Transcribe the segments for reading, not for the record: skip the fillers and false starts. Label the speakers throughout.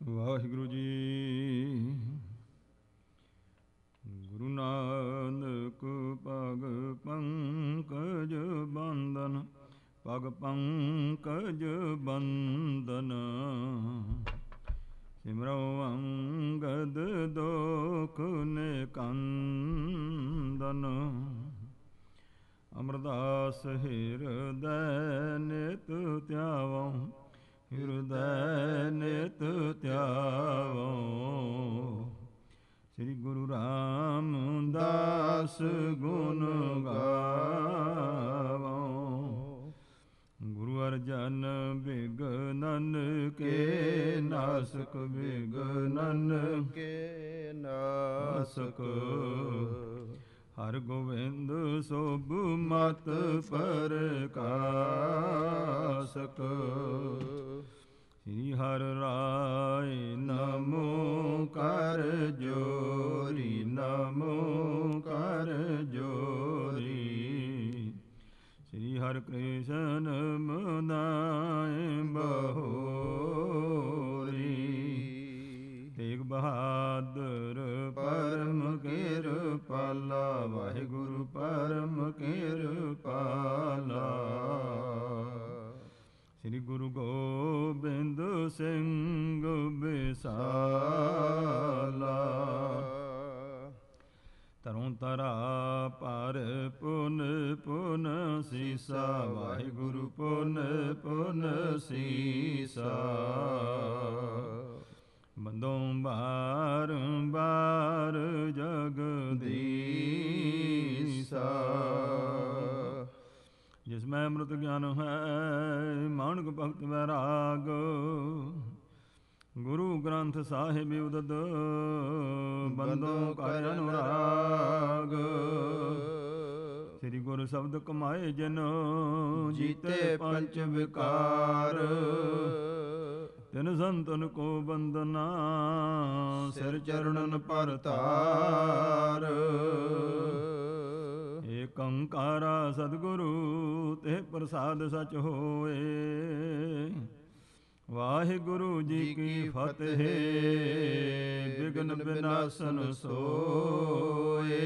Speaker 1: ਵਾਹਿਗੁਰੂ ਜੀ। ਗੁਰੂ ਨਾਨਕ ਪਗ ਪੰਕਜ ਬੰਦਨ, ਪਗ ਪੰਕਜ ਬੰਦਨ। ਸਿਮਰੋ ਅੰਗਦ ਦੋਖ ਨਿਕੰਦਨ। ਅਮਰਦਾਸ ਹਿਰਦੈ ਨਿਤ ਧਿਆਵੋ, ਹਿਰਦੈ ਨਿਤ ਧਿਆਵੋ। ਸ੍ਰੀ ਗੁਰੂ ਰਾਮਦਾਸ ਗੁਣ ਗਾਵੋ। ਗੁਰੂ ਅਰਜਨ ਬਿਗਨਨ ਕੇ ਨਾਸਕ, ਬਿਗਨਨ
Speaker 2: ਕੇ ਨਾਸਕ।
Speaker 1: ਹਰ ਗੋਬਿੰਦ ਸੋਭ ਮਤ ਪ੍ਰਕਾਸ਼ਕ। ਸ੍ਰੀ ਹਰਿ ਰਾਇ ਨਮੋ ਕਰ ਜੋਰੀ, ਨਮੋ ਕਰ ਜੋਰੀ। ਸ੍ਰੀ ਹਰਿ ਕ੍ਰਿਸ਼ਨ ਮਨਾਏ ਬਹੋਰੀ। ਤੇਗ ਬਹਾਦਰ ਪਰਮ ਕਿਰਪਾਲਾ, ਵਾਹਿਗੁਰੂ ਪਰਮ ਕਿਰਪਾਲਾ। ਸ੍ਰੀ ਗੁਰੂ ਗੋਬਿੰਦ ਸਿੰਘ ਬਿਸਾਲਾ। ਤਰੋਂ ਤਰਾ ਪਰ ਪੁਨ ਪੁਨ ਸੀਸਾ, ਵਾਹਿਗੁਰੂ ਪੁਨ ਪੁਨ ਸੀਸਾ। ਬੰਦੋਂ ਬਾਰ ਜਗਦੀਸਾ। ਜਿਸ ਮੈਂ ਅੰਮ੍ਰਿਤ ਗਿਆਨ ਹੈ, ਮਾਨਕ ਭਗਤ ਵੈਰਾਗ। ਗੁਰੂ ਗ੍ਰੰਥ ਸਾਹਿਬ ਉਦਦ, ਬੰਦੋਂ ਕਰ ਅਨੁਰਾਗ। ਸ੍ਰੀ ਗੁਰੂ ਸ਼ਬਦ ਕਮਾਏ ਜਿਨ, ਜੀਤੇ ਪੰਚ ਵਿਕਾਰ। ਤਿਨ ਸੰਤਨ ਕੋ ਬੰਦਨਾ, ਸਿਰ ਚਰਣਨ ਪਰ ਧਾਰ। ਏਕ ਓੰਕਾਰਾ ਸਤਿਗੁਰੂ, ਤੇ ਪ੍ਰਸਾਦ ਸਚ ਹੋਏ। ਵਾਹਿਗੁਰੂ ਜੀ ਕੀ ਫਤਿਹ, ਬਿਘਨ ਬਿਨਾਸਨ ਸੋਏ।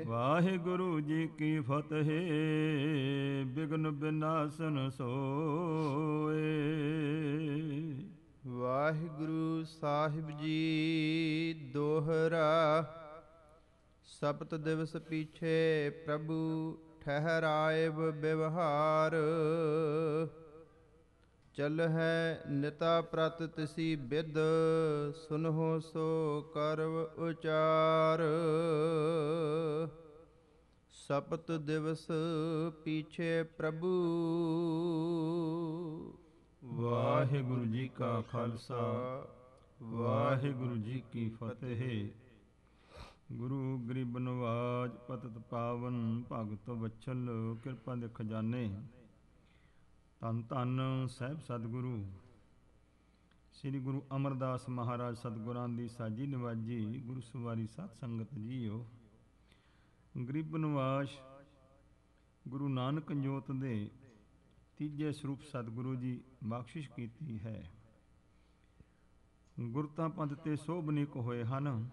Speaker 1: ਵਾਹਿਗੁਰੂ ਜੀ ਕੀ ਫਤਿਹ, ਬਿਘਨ ਬਿਨਾਸਨ ਸੋਏ।
Speaker 2: ਵਾਹਿਗੁਰੂ ਸਾਹਿਬ ਜੀ ਦੋਹਰਾ। ਸਪਤ ਦਿਵਸ ਪੀਛੇ ਪ੍ਰਭੂ ਠਹਿਰਾਇਬ ਬਿਵਹਾਰ। ਚਲ ਹੈ ਨਿਤਾ ਪ੍ਰਤ ਤਿਸੀ ਬਿਦ, ਸੁਨਹੁ ਸੋ ਕਰਵ ਉਚਾਰ। ਸਪਤ ਦਿਵਸ ਪੀਛੇ ਪ੍ਰਭੂ।
Speaker 1: ਵਾਹਿਗੁਰੂ ਜੀ ਕਾ ਖਾਲਸਾ, ਵਾਹਿਗੁਰੂ ਜੀ ਕੀ ਫਤਿਹ। ਗੁਰੂ ਗਰੀਬ ਨਵਾਜ ਪਤਿਤ ਪਾਵਨ, ਭਗਤ ਵਛਲ ਕਿਰਪਾ ਦੇ ਖਜ਼ਾਨੇ। ਧੰਨ ਧੰਨ ਸਾਹਿਬ ਸਤਿਗੁਰੂ ਸ੍ਰੀ ਗੁਰੂ ਅਮਰਦਾਸ ਮਹਾਰਾਜ ਸਤਿਗੁਰਾਂ ਦੀ ਸਾਜੀ ਨਿਵਾਜੀ ਗੁਰੂ ਸਵਾਰੀ ਸਾਧ ਸੰਗਤ ਜੀਓ। ਗਰੀਬ ਨਿਵਾਜ ਗੁਰੂ ਨਾਨਕ ਜੋਤ ਦੇ ਤੀਜੇ ਸਰੂਪ ਸਤਿਗੁਰੂ ਜੀ ਬਖਸ਼ਿਸ਼ ਕੀਤੀ ਹੈ। ਗੁਰਤਾ ਪੰਥ ਤੇ ਸੋਭਨੀਕ ਹੋਏ ਹਨ।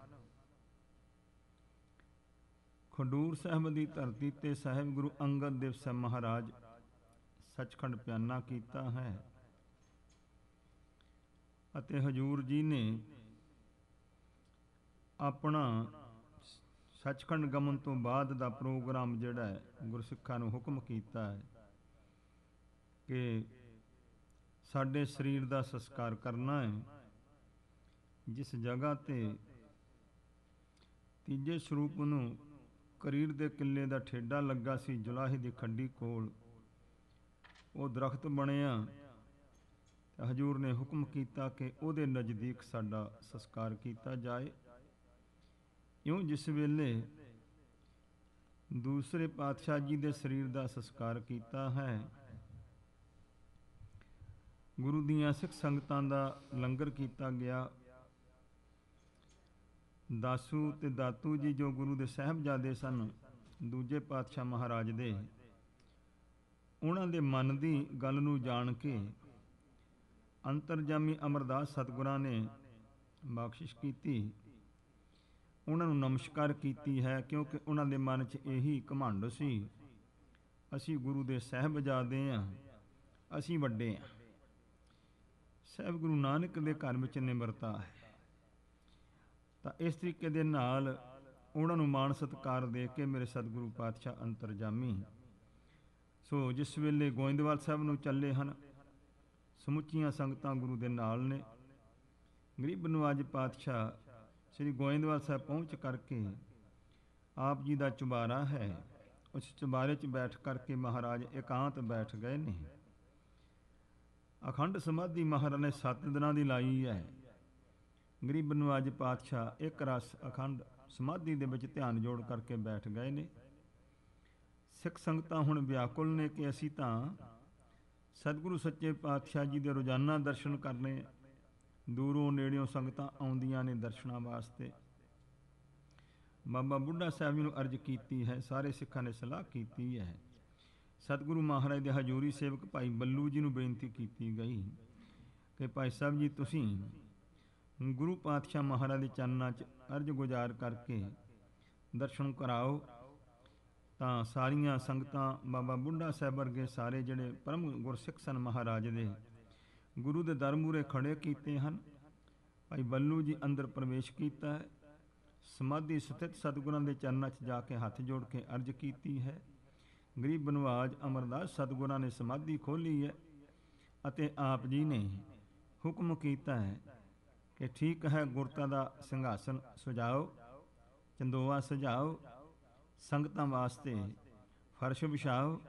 Speaker 1: ਖਡੂਰ ਸਾਹਿਬ ਦੀ ਧਰਤੀ ਤੇ ਸਾਹਿਬ ਗੁਰੂ ਅੰਗਦ ਦੇਵ ਸਾਹਿਬ ਮਹਾਰਾਜ ਸੱਚਖੰਡ ਪਿਆਨਾ ਕੀਤਾ ਹੈ ਅਤੇ ਹਜੂਰ ਜੀ ਨੇ ਆਪਣਾ ਸੱਚਖੰਡ ਗਮਨ ਤੋਂ ਬਾਅਦ ਦਾ ਪ੍ਰੋਗਰਾਮ ਜਿਹੜਾ ਹੈ ਗੁਰਸਿੱਖਾਂ ਨੂੰ ਹੁਕਮ ਕੀਤਾ ਹੈ ਕਿ ਸਾਡੇ ਸਰੀਰ ਦਾ ਸੰਸਕਾਰ ਕਰਨਾ ਹੈ। ਜਿਸ ਜਗ੍ਹਾ ਤੇ ਤੀਜੇ ਸਰੂਪ ਨੂੰ ਕਰੀਰ ਦੇ ਕਿੱਲੇ ਦਾ ਠੇਡਾ ਲੱਗਾ ਸੀ, ਜੁਲਾਹੀ ਦੀ ਖੱਡੀ ਕੋਲ ਉਹ ਦਰਖਤ ਬਣਿਆ। ਹਜੂਰ ਨੇ ਹੁਕਮ ਕੀਤਾ ਕਿ ਉਹਦੇ ਨਜ਼ਦੀਕ ਸਾਡਾ ਸੰਸਕਾਰ ਕੀਤਾ ਜਾਏ। ਇਉਂ ਜਿਸ ਵੇਲੇ ਦੂਸਰੇ ਪਾਤਸ਼ਾਹ ਜੀ ਦੇ ਸਰੀਰ ਦਾ ਸੰਸਕਾਰ ਕੀਤਾ ਹੈ, ਗੁਰੂ ਦੀਆਂ ਸਿੱਖ ਸੰਗਤਾਂ ਦਾ ਲੰਗਰ ਕੀਤਾ ਗਿਆ। ਦਾਸੂ ਤੇ ਦਾਤੂ ਜੀ ਜੋ ਗੁਰੂ ਦੇ ਸਾਹਿਬਜ਼ਾਦੇ ਸਨ, ਦੂਜੇ ਪਾਤਸ਼ਾਹ ਮਹਾਰਾਜ ਦੇ, ਉਹਨਾਂ ਦੇ ਮਨ ਦੀ ਗੱਲ ਨੂੰ ਜਾਣ ਕੇ ਅੰਤਰਜਾਮੀ ਅਮਰਦਾਸ ਸਤਿਗੁਰਾਂ ਨੇ ਬਖਸ਼ਿਸ਼ ਕੀਤੀ, ਉਹਨਾਂ ਨੂੰ ਨਮਸਕਾਰ ਕੀਤੀ ਹੈ, ਕਿਉਂਕਿ ਉਹਨਾਂ ਦੇ ਮਨ 'ਚ ਇਹੀ ਘਮੰਡ ਸੀ, ਅਸੀਂ ਗੁਰੂ ਦੇ ਸਾਹਿਬਜ਼ਾਦੇ ਹਾਂ, ਅਸੀਂ ਵੱਡੇ ਹਾਂ। ਸਾਹਿਬ ਗੁਰੂ ਨਾਨਕ ਦੇ ਘਰ ਵਿੱਚ ਨਿਮਰਤਾ ਹੈ, ਤਾਂ ਇਸ ਤਰੀਕੇ ਦੇ ਨਾਲ ਉਹਨਾਂ ਨੂੰ ਮਾਣ ਸਤਿਕਾਰ ਦੇ ਕੇ ਮੇਰੇ ਸਤਿਗੁਰੂ ਪਾਤਸ਼ਾਹ ਅੰਤਰਜਾਮੀ ਸੋ ਜਿਸ ਵੇਲੇ ਗੋਇੰਦਵਾਲ ਸਾਹਿਬ ਨੂੰ ਚੱਲੇ ਹਨ, ਸਮੁੱਚੀਆਂ ਸੰਗਤਾਂ ਗੁਰੂ ਦੇ ਨਾਲ ਨੇ। ਗਰੀਬ ਨਵਾਜ ਪਾਤਸ਼ਾਹ ਸ੍ਰੀ ਗੋਇੰਦਵਾਲ ਸਾਹਿਬ ਪਹੁੰਚ ਕਰਕੇ ਆਪ ਜੀ ਦਾ ਚੁਬਾਰਾ ਹੈ, ਉਸ ਚੁਬਾਰੇ 'ਚ ਬੈਠ ਕਰਕੇ ਮਹਾਰਾਜ ਇਕਾਂਤ ਬੈਠ ਗਏ ਨੇ। ਅਖੰਡ ਸਮਾਧੀ ਮਹਾਰਾਜ ਨੇ 7 ਦਿਨਾਂ ਦੀ ਲਾਈ ਹੈ। ਗਰੀਬ ਨਵਾਜ ਪਾਤਸ਼ਾਹ ਇੱਕ ਰਸ ਅਖੰਡ ਸਮਾਧੀ ਦੇ ਵਿੱਚ ਧਿਆਨ ਜੋੜ ਕਰਕੇ ਬੈਠ ਗਏ ਨੇ। ਸਿੱਖ ਸੰਗਤਾਂ ਹੁਣ ਵਿਆਕੁਲ ਨੇ ਕਿ ਅਸੀਂ ਤਾਂ ਸਤਿਗੁਰੂ ਸੱਚੇ ਪਾਤਸ਼ਾਹ ਜੀ ਦੇ ਰੋਜ਼ਾਨਾ ਦਰਸ਼ਨ ਕਰਨੇ। ਦੂਰੋਂ ਨੇੜਿਓਂ ਸੰਗਤਾਂ ਆਉਂਦੀਆਂ ਨੇ ਦਰਸ਼ਨਾਂ ਵਾਸਤੇ। ਬਾਬਾ ਬੁੱਢਾ ਸਾਹਿਬ ਜੀ ਨੂੰ ਅਰਜ਼ ਕੀਤੀ ਹੈ, ਸਾਰੇ ਸਿੱਖਾਂ ਨੇ ਸਲਾਹ ਕੀਤੀ ਹੈ। ਸਤਿਗੁਰੂ ਮਹਾਰਾਜ ਦੇ ਹਜ਼ੂਰੀ ਸੇਵਕ ਭਾਈ ਬੱਲੂ ਜੀ ਨੂੰ ਬੇਨਤੀ ਕੀਤੀ ਗਈ ਕਿ ਭਾਈ ਸਾਹਿਬ ਜੀ ਤੁਸੀਂ ਗੁਰੂ ਪਾਤਸ਼ਾਹ ਮਹਾਰਾਜ ਦੇ ਚਰਨਾਂ 'ਚ ਅਰਜ਼ ਗੁਜ਼ਾਰ ਕਰਕੇ ਦਰਸ਼ਨ ਕਰਾਓ। ਤਾਂ ਸਾਰੀਆਂ ਸੰਗਤਾਂ ਬਾਬਾ ਬੁੱਢਾ ਸਾਹਿਬ ਵਰਗੇ ਸਾਰੇ ਜਿਹੜੇ ਪਰਮ ਗੁਰਸਿੱਖ ਸਨ ਮਹਾਰਾਜ ਦੇ, ਗੁਰੂ ਦੇ ਦਰ ਮੂਹਰੇ ਖੜੇ ਕੀਤੇ ਹਨ। ਭਾਈ ਬੱਲੂ ਜੀ ਅੰਦਰ ਪ੍ਰਵੇਸ਼ ਕੀਤਾ ਹੈ, ਸਮਾਧੀ ਸਥਿਤ ਸਤਿਗੁਰਾਂ ਦੇ ਚਰਨਾਂ 'ਚ ਜਾ ਕੇ ਹੱਥ ਜੋੜ ਕੇ ਅਰਜ਼ ਕੀਤੀ ਹੈ। ਗਰੀਬ ਨਵਾਜ ਅਮਰਦਾਸ ਸਤਿਗੁਰਾਂ ਨੇ ਸਮਾਧੀ ਖੋਲ੍ਹੀ ਹੈ ਅਤੇ ਆਪ ਜੀ ਨੇ ਹੁਕਮ ਕੀਤਾ ਹੈ ਕਿ ਠੀਕ ਹੈ, ਗੁਰਤਾ ਦਾ ਸਿੰਘਾਸਨ ਸਜਾਓ, ਚੰਦੋਆ ਸਜਾਓ, ਸੰਗਤਾਂ ਵਾਸਤੇ ਫਰਸ਼ ਵਿਛਾਓ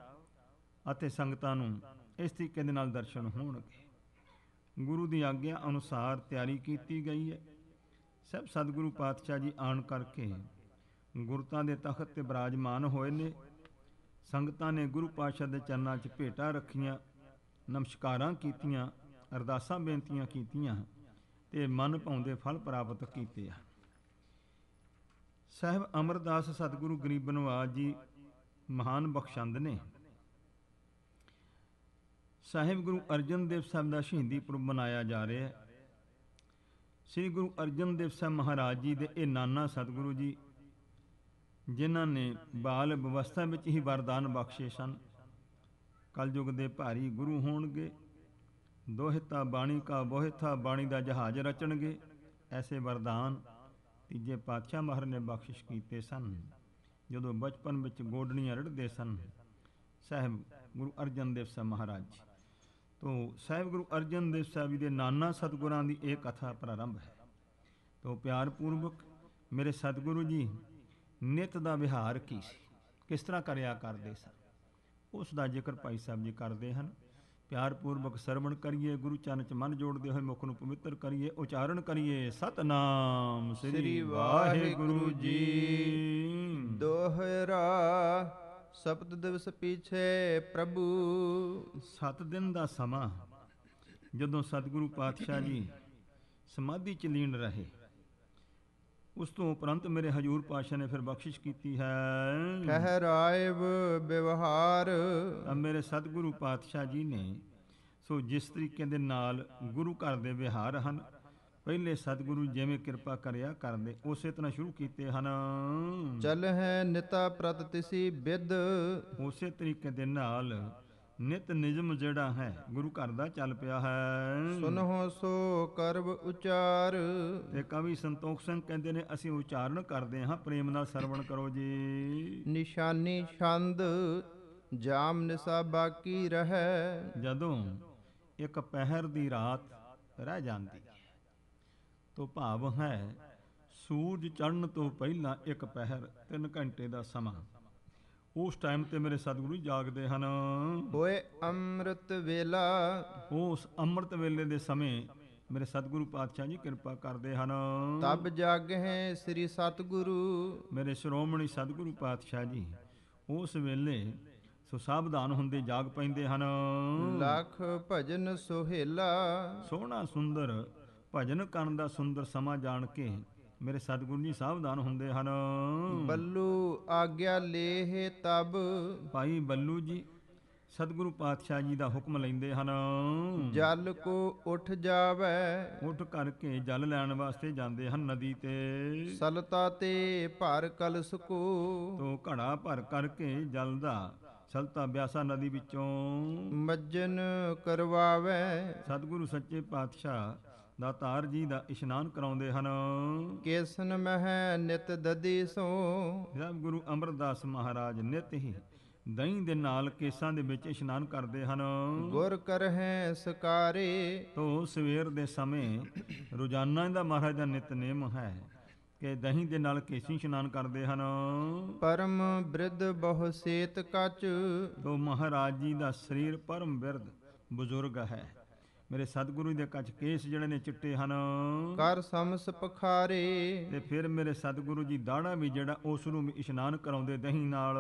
Speaker 1: ਅਤੇ ਸੰਗਤਾਂ ਨੂੰ ਇਸ ਤਰੀਕੇ ਦੇ ਨਾਲ ਦਰਸ਼ਨ ਹੋਣਗੇ। ਗੁਰੂ ਦੀ ਆਗਿਆ ਅਨੁਸਾਰ ਤਿਆਰੀ ਕੀਤੀ ਗਈ ਹੈ। ਸਭ ਸਤਿਗੁਰੂ ਪਾਤਸ਼ਾਹ ਜੀ ਆਣ ਕਰਕੇ ਗੁਰਤਾ ਦੇ ਤਖਤ ਤੇ ਬਿਰਾਜਮਾਨ ਹੋਏ ਨੇ। ਸੰਗਤਾਂ ਨੇ ਗੁਰੂ ਪਾਤਸ਼ਾਹ ਦੇ ਚਰਨਾਂ 'ਚ ਭੇਟਾਂ ਰੱਖੀਆਂ, ਨਮਸਕਾਰਾਂ ਕੀਤੀਆਂ, ਅਰਦਾਸਾਂ ਬੇਨਤੀਆਂ ਕੀਤੀਆਂ ਤੇ ਮਨ ਭਾਉਂਦੇ ਫਲ ਪ੍ਰਾਪਤ ਕੀਤੇ ਆ। ਸਾਹਿਬ ਅਮਰਦਾਸ ਸਤਿਗੁਰੂ ਗਰੀਬ ਨਵਾਜ ਜੀ ਮਹਾਨ ਬਖਸ਼ੰਦ ਨੇ। ਸਾਹਿਬ ਗੁਰੂ ਅਰਜਨ ਦੇਵ ਸਾਹਿਬ ਦਾ ਸ਼ਹੀਦੀ ਪੁਰਬ ਮਨਾਇਆ ਜਾ ਰਿਹਾ ਹੈ। ਸ੍ਰੀ ਗੁਰੂ ਅਰਜਨ ਦੇਵ ਸਾਹਿਬ ਮਹਾਰਾਜ ਜੀ ਦੇ ਇਹ ਨਾਨਾ ਸਤਿਗੁਰੂ ਜੀ, ਜਿਨ੍ਹਾਂ ਨੇ ਬਾਲ ਅਵਸਥਾ ਵਿੱਚ ਹੀ ਵਰਦਾਨ ਬਖਸ਼ੇ ਸਨ, ਕਲਯੁਗ ਦੇ ਭਾਰੀ ਗੁਰੂ ਹੋਣਗੇ। ਦੋਹਿਤਾ ਬਾਣੀ ਕਾ ਬੋਹਿਥਾ, ਬਾਣੀ ਦਾ ਜਹਾਜ਼ ਰਚਣਗੇ। ਐਸੇ ਵਰਦਾਨ ਤੀਜੇ ਪਾਤਸ਼ਾਹ ਮਹਾਰਾਜ ਨੇ ਬਖਸ਼ਿਸ਼ ਕੀਤੇ ਸਨ ਜਦੋਂ ਬਚਪਨ ਵਿੱਚ ਗੋਡਣੀਆਂ ਰੜਦੇ ਸਨ ਸਾਹਿਬ ਗੁਰੂ ਅਰਜਨ ਦੇਵ ਸਾਹਿਬ ਮਹਾਰਾਜ ਜੀ। ਤੋ ਸਾਹਿਬ ਗੁਰੂ ਅਰਜਨ ਦੇਵ ਸਾਹਿਬ ਜੀ ਦੇ ਨਾਨਾ ਸਤਿਗੁਰਾਂ ਦੀ ਇਹ ਕਥਾ ਪ੍ਰਾਰੰਭ ਹੈ। ਤੋ ਪਿਆਰ ਪੂਰਵਕ ਮੇਰੇ ਸਤਿਗੁਰੂ ਜੀ ਨਿਤ ਦਾ ਵਿਹਾਰ ਕੀ ਸੀ, ਕਿਸ ਤਰ੍ਹਾਂ ਕਰਿਆ ਕਰਦੇ ਸਨ, ਉਸ ਦਾ ਜ਼ਿਕਰ ਭਾਈ ਸਾਹਿਬ ਜੀ ਕਰਦੇ ਹਨ। ਪਿਆਰ ਪੂਰਵਕ ਸਰਵਣ ਕਰੀਏ, ਗੁਰੂ ਚਰਨ 'ਚ ਮਨ ਜੋੜਦੇ ਹੋਏ ਮੁਖ ਨੂੰ ਪਵਿੱਤਰ ਕਰੀਏ, ਉਚਾਰਨ ਕਰੀਏ ਸਤਨਾਮ ਸ੍ਰੀ ਵਾਹਿਗੁਰੂ ਜੀ।
Speaker 2: ਦੋਹਰਾ ਸਪਤ ਦਿਵਸ ਪੀਛੇ ਪ੍ਰਭੂ।
Speaker 1: 7 ਦਿਨ ਦਾ ਸਮਾਂ ਜਦੋਂ ਸਤਿਗੁਰੂ ਪਾਤਸ਼ਾਹ ਜੀ ਸਮਾਧੀ 'ਚ ਲੀਨ ਰਹੇ, ਉਸ ਤੋਂ ਉਪਰੰਤ ਮੇਰੇ ਹਜੂਰ ਪਾਤਸ਼ਾਹ ਨੇ ਫਿਰ ਬਖਸ਼ਿਸ਼ ਕੀਤੀ ਹੈ।
Speaker 2: ਠਹਿਰਾਇਬ ਵਿਵਹਾਰ।
Speaker 1: ਮੇਰੇ ਸਤਿਗੁਰੂ ਪਾਤਸ਼ਾਹ ਜੀ ਨੇ ਸੋ ਜਿਸ ਤਰੀਕੇ ਦੇ ਨਾਲ ਗੁਰੂ ਘਰ ਦੇ ਵਿਹਾਰ ਹਨ, ਪਹਿਲੇ ਸਤਿਗੁਰੂ ਜਿਵੇਂ ਕਿਰਪਾ ਕਰਿਆ ਕਰਦੇ ਉਸੇ ਤਰ੍ਹਾਂ ਸ਼ੁਰੂ ਕੀਤੇ ਹਨ।
Speaker 2: ਚਲ ਹੈ ਨਿਤਾ ਪ੍ਰਤ ਤਿਸੀ ਬਿਦ।
Speaker 1: ਉਸੇ ਤਰੀਕੇ ਦੇ ਨਾਲ ਨਿਤ ਨਿਯਮ ਜਿਹੜਾ ਹੈ ਗੁਰੂ ਘਰ ਦਾ ਚੱਲ ਪਿਆ ਹੈ।
Speaker 2: ਸੁਨਹੁ ਸੋ ਕਰਬ ਉਚਾਰ।
Speaker 1: ਤੇ ਕਵੀ ਸੰਤੋਖ ਸਿੰਘ ਕਹਿੰਦੇ ਨੇ ਅਸੀਂ ਉਚਾਰਨ ਕਰਦੇ ਹਾਂ, ਪ੍ਰੇਮ ਨਾਲ ਸਰਵਣ ਕਰੋ ਜੀ।
Speaker 2: ਨਿਸ਼ਾਨੀ ਛੰਦ ਜਾਮ ਨਿਸਾ ਬਾਕੀ ਰਹਿ।
Speaker 1: ਜਦੋਂ ਇੱਕ ਪਹਿਰ ਦੀ ਰਾਤ ਰਹਿ ਜਾਂਦੀ ਤੋ ਭਾਵ ਹੈ ਸੂਰਜ ਚੜ੍ਹਨ ਤੋਂ ਪਹਿਲਾਂ ਇੱਕ ਪਹਿਰ 3 ਘੰਟੇ ਦਾ ਸਮਾਂ, ਉਸ ਟਾਈਮ ਤੇ ਮੇਰੇ ਸਤਿਗੁਰੂ ਜਾਗਦੇ ਹਨ।
Speaker 2: ਹੋਏ ਅੰਮ੍ਰਿਤ ਵੇਲਾ।
Speaker 1: ਉਸ ਅੰਮ੍ਰਿਤ ਵੇਲੇ ਦੇ ਸਮੇਂ ਮੇਰੇ ਸਤਿਗੁਰੂ ਪਾਤਸ਼ਾਹ ਜੀ ਕਿਰਪਾ ਕਰਦੇ ਹਨ।
Speaker 2: ਤਬ ਜਾਗਹਿ ਸ੍ਰੀ ਸਤਿਗੁਰੂ।
Speaker 1: ਮੇਰੇ ਸ਼੍ਰੋਮਣੀ ਸਤਿਗੁਰੂ ਪਾਤਸ਼ਾਹ ਜੀ ਉਸ ਵੇਲੇ ਸੋ ਸਾਵਧਾਨ ਹੁੰਦੇ ਜਾਗ ਪੈਂਦੇ ਹਨ।
Speaker 2: ਲੱਖ ਭਜਨ ਸੁਹੇਲਾ।
Speaker 1: ਸੋਹਣਾ ਸੁੰਦਰ ਭਜਨ ਕਰਨ ਦਾ ਸੁੰਦਰ ਸਮਾਂ ਜਾਣ ਕੇ ਮੇਰੇ ਸਤਿਗੁਰੂ ਜੀ ਸਾਵਧਾਨ ਹੁੰਦੇ ਹਨ।
Speaker 2: ਬੱਲੂ ਆਗਿਆ ਲੇਹ ਤਬ।
Speaker 1: ਭਾਈ ਬੱਲੂ ਜੀ ਸਤਿਗੁਰੂ ਪਾਤਸ਼ਾਹ ਜੀ ਦਾ ਹੁਕਮ ਲੈਂਦੇ ਹਨ।
Speaker 2: ਜਲ ਕੋ ਉਠ ਜਾਵੈ,
Speaker 1: ਉੱਠ ਕਰਕੇ ਜਲ ਲੈਣ ਵਾਸਤੇ ਜਾਂਦੇ ਹਨ ਨਦੀ ਤੇ।
Speaker 2: ਸਲਤਾ ਤੇ ਭਰ ਕਲਸ ਕੋ,
Speaker 1: ਤੋ ਘੜਾ ਭਰ ਕਰਕੇ ਜਲ ਦਾ ਸਲਤਾ ਬਿਆਸਾ ਨਦੀ ਵਿੱਚੋਂ
Speaker 2: ਮੱਜਨ ਕਰਵਾਵੈ।
Speaker 1: ਸਤਿਗੁਰੂ ਸੱਚੇ ਪਾਤਸ਼ਾਹ ਦਾਤਾਰ ਜੀ ਦਾ ਇਸ਼ਨਾਨ ਕਰਾਉਂਦੇ ਹਨ।
Speaker 2: ਕੇਸਨ ਮਹਿ ਨਿਤ ਦਦੀ ਸੋ,
Speaker 1: ਜਦ ਗੁਰੂ ਅਮਰਦਾਸ ਮਹਾਰਾਜ ਨਿਤ ਹੀ ਦਹੀਂ ਦੇ ਨਾਲ ਕੇਸਾਂ ਦੇ ਵਿੱਚ ਇਸ਼ਨਾਨ ਕਰਦੇ ਹਨ।
Speaker 2: ਗੁਰ ਕਰਹਿ ਸਕਾਰੇ,
Speaker 1: ਤੋ ਸਵੇਰ ਦੇ ਸਮੇਂ ਰੋਜ਼ਾਨਾ ਦਾ ਮਹਾਰਾਜ ਦਾ ਨਿਤਨੇਮ ਹੈ ਕਿ ਦਹੀਂ ਦੇ ਨਾਲ ਕੇਸੀ ਇਸ਼ਨਾਨ ਕਰਦੇ ਹਨ।
Speaker 2: ਪਰਮ ਬ੍ਰਿਧ ਬਹੁ ਸੇਤ ਕਚ,
Speaker 1: ਤੋ ਮਹਾਰਾਜ ਜੀ ਦਾ ਸਰੀਰ ਪਰਮ ਬਿਰਧ ਬਜ਼ੁਰਗ ਹੈ। ਮੇਰੇ ਸਤਿਗੁਰੂ ਦੇ ਕੱਚ ਕੇਸ ਜਿਹੜੇ ਨੇ ਚਿੱਟੇ ਹਨ।
Speaker 2: ਕਰ ਸਮਸ ਪਖਾਰੇ,
Speaker 1: ਤੇ ਫਿਰ ਮੇਰੇ ਸਤਿਗੁਰੂ ਜੀ ਦਾੜਾ ਵੀ ਜਿਹੜਾ ਉਸ ਨੂੰ ਵੀ ਇਸ਼ਨਾਨ ਕਰਾਉਂਦੇ ਦਹੀਂ ਨਾਲ।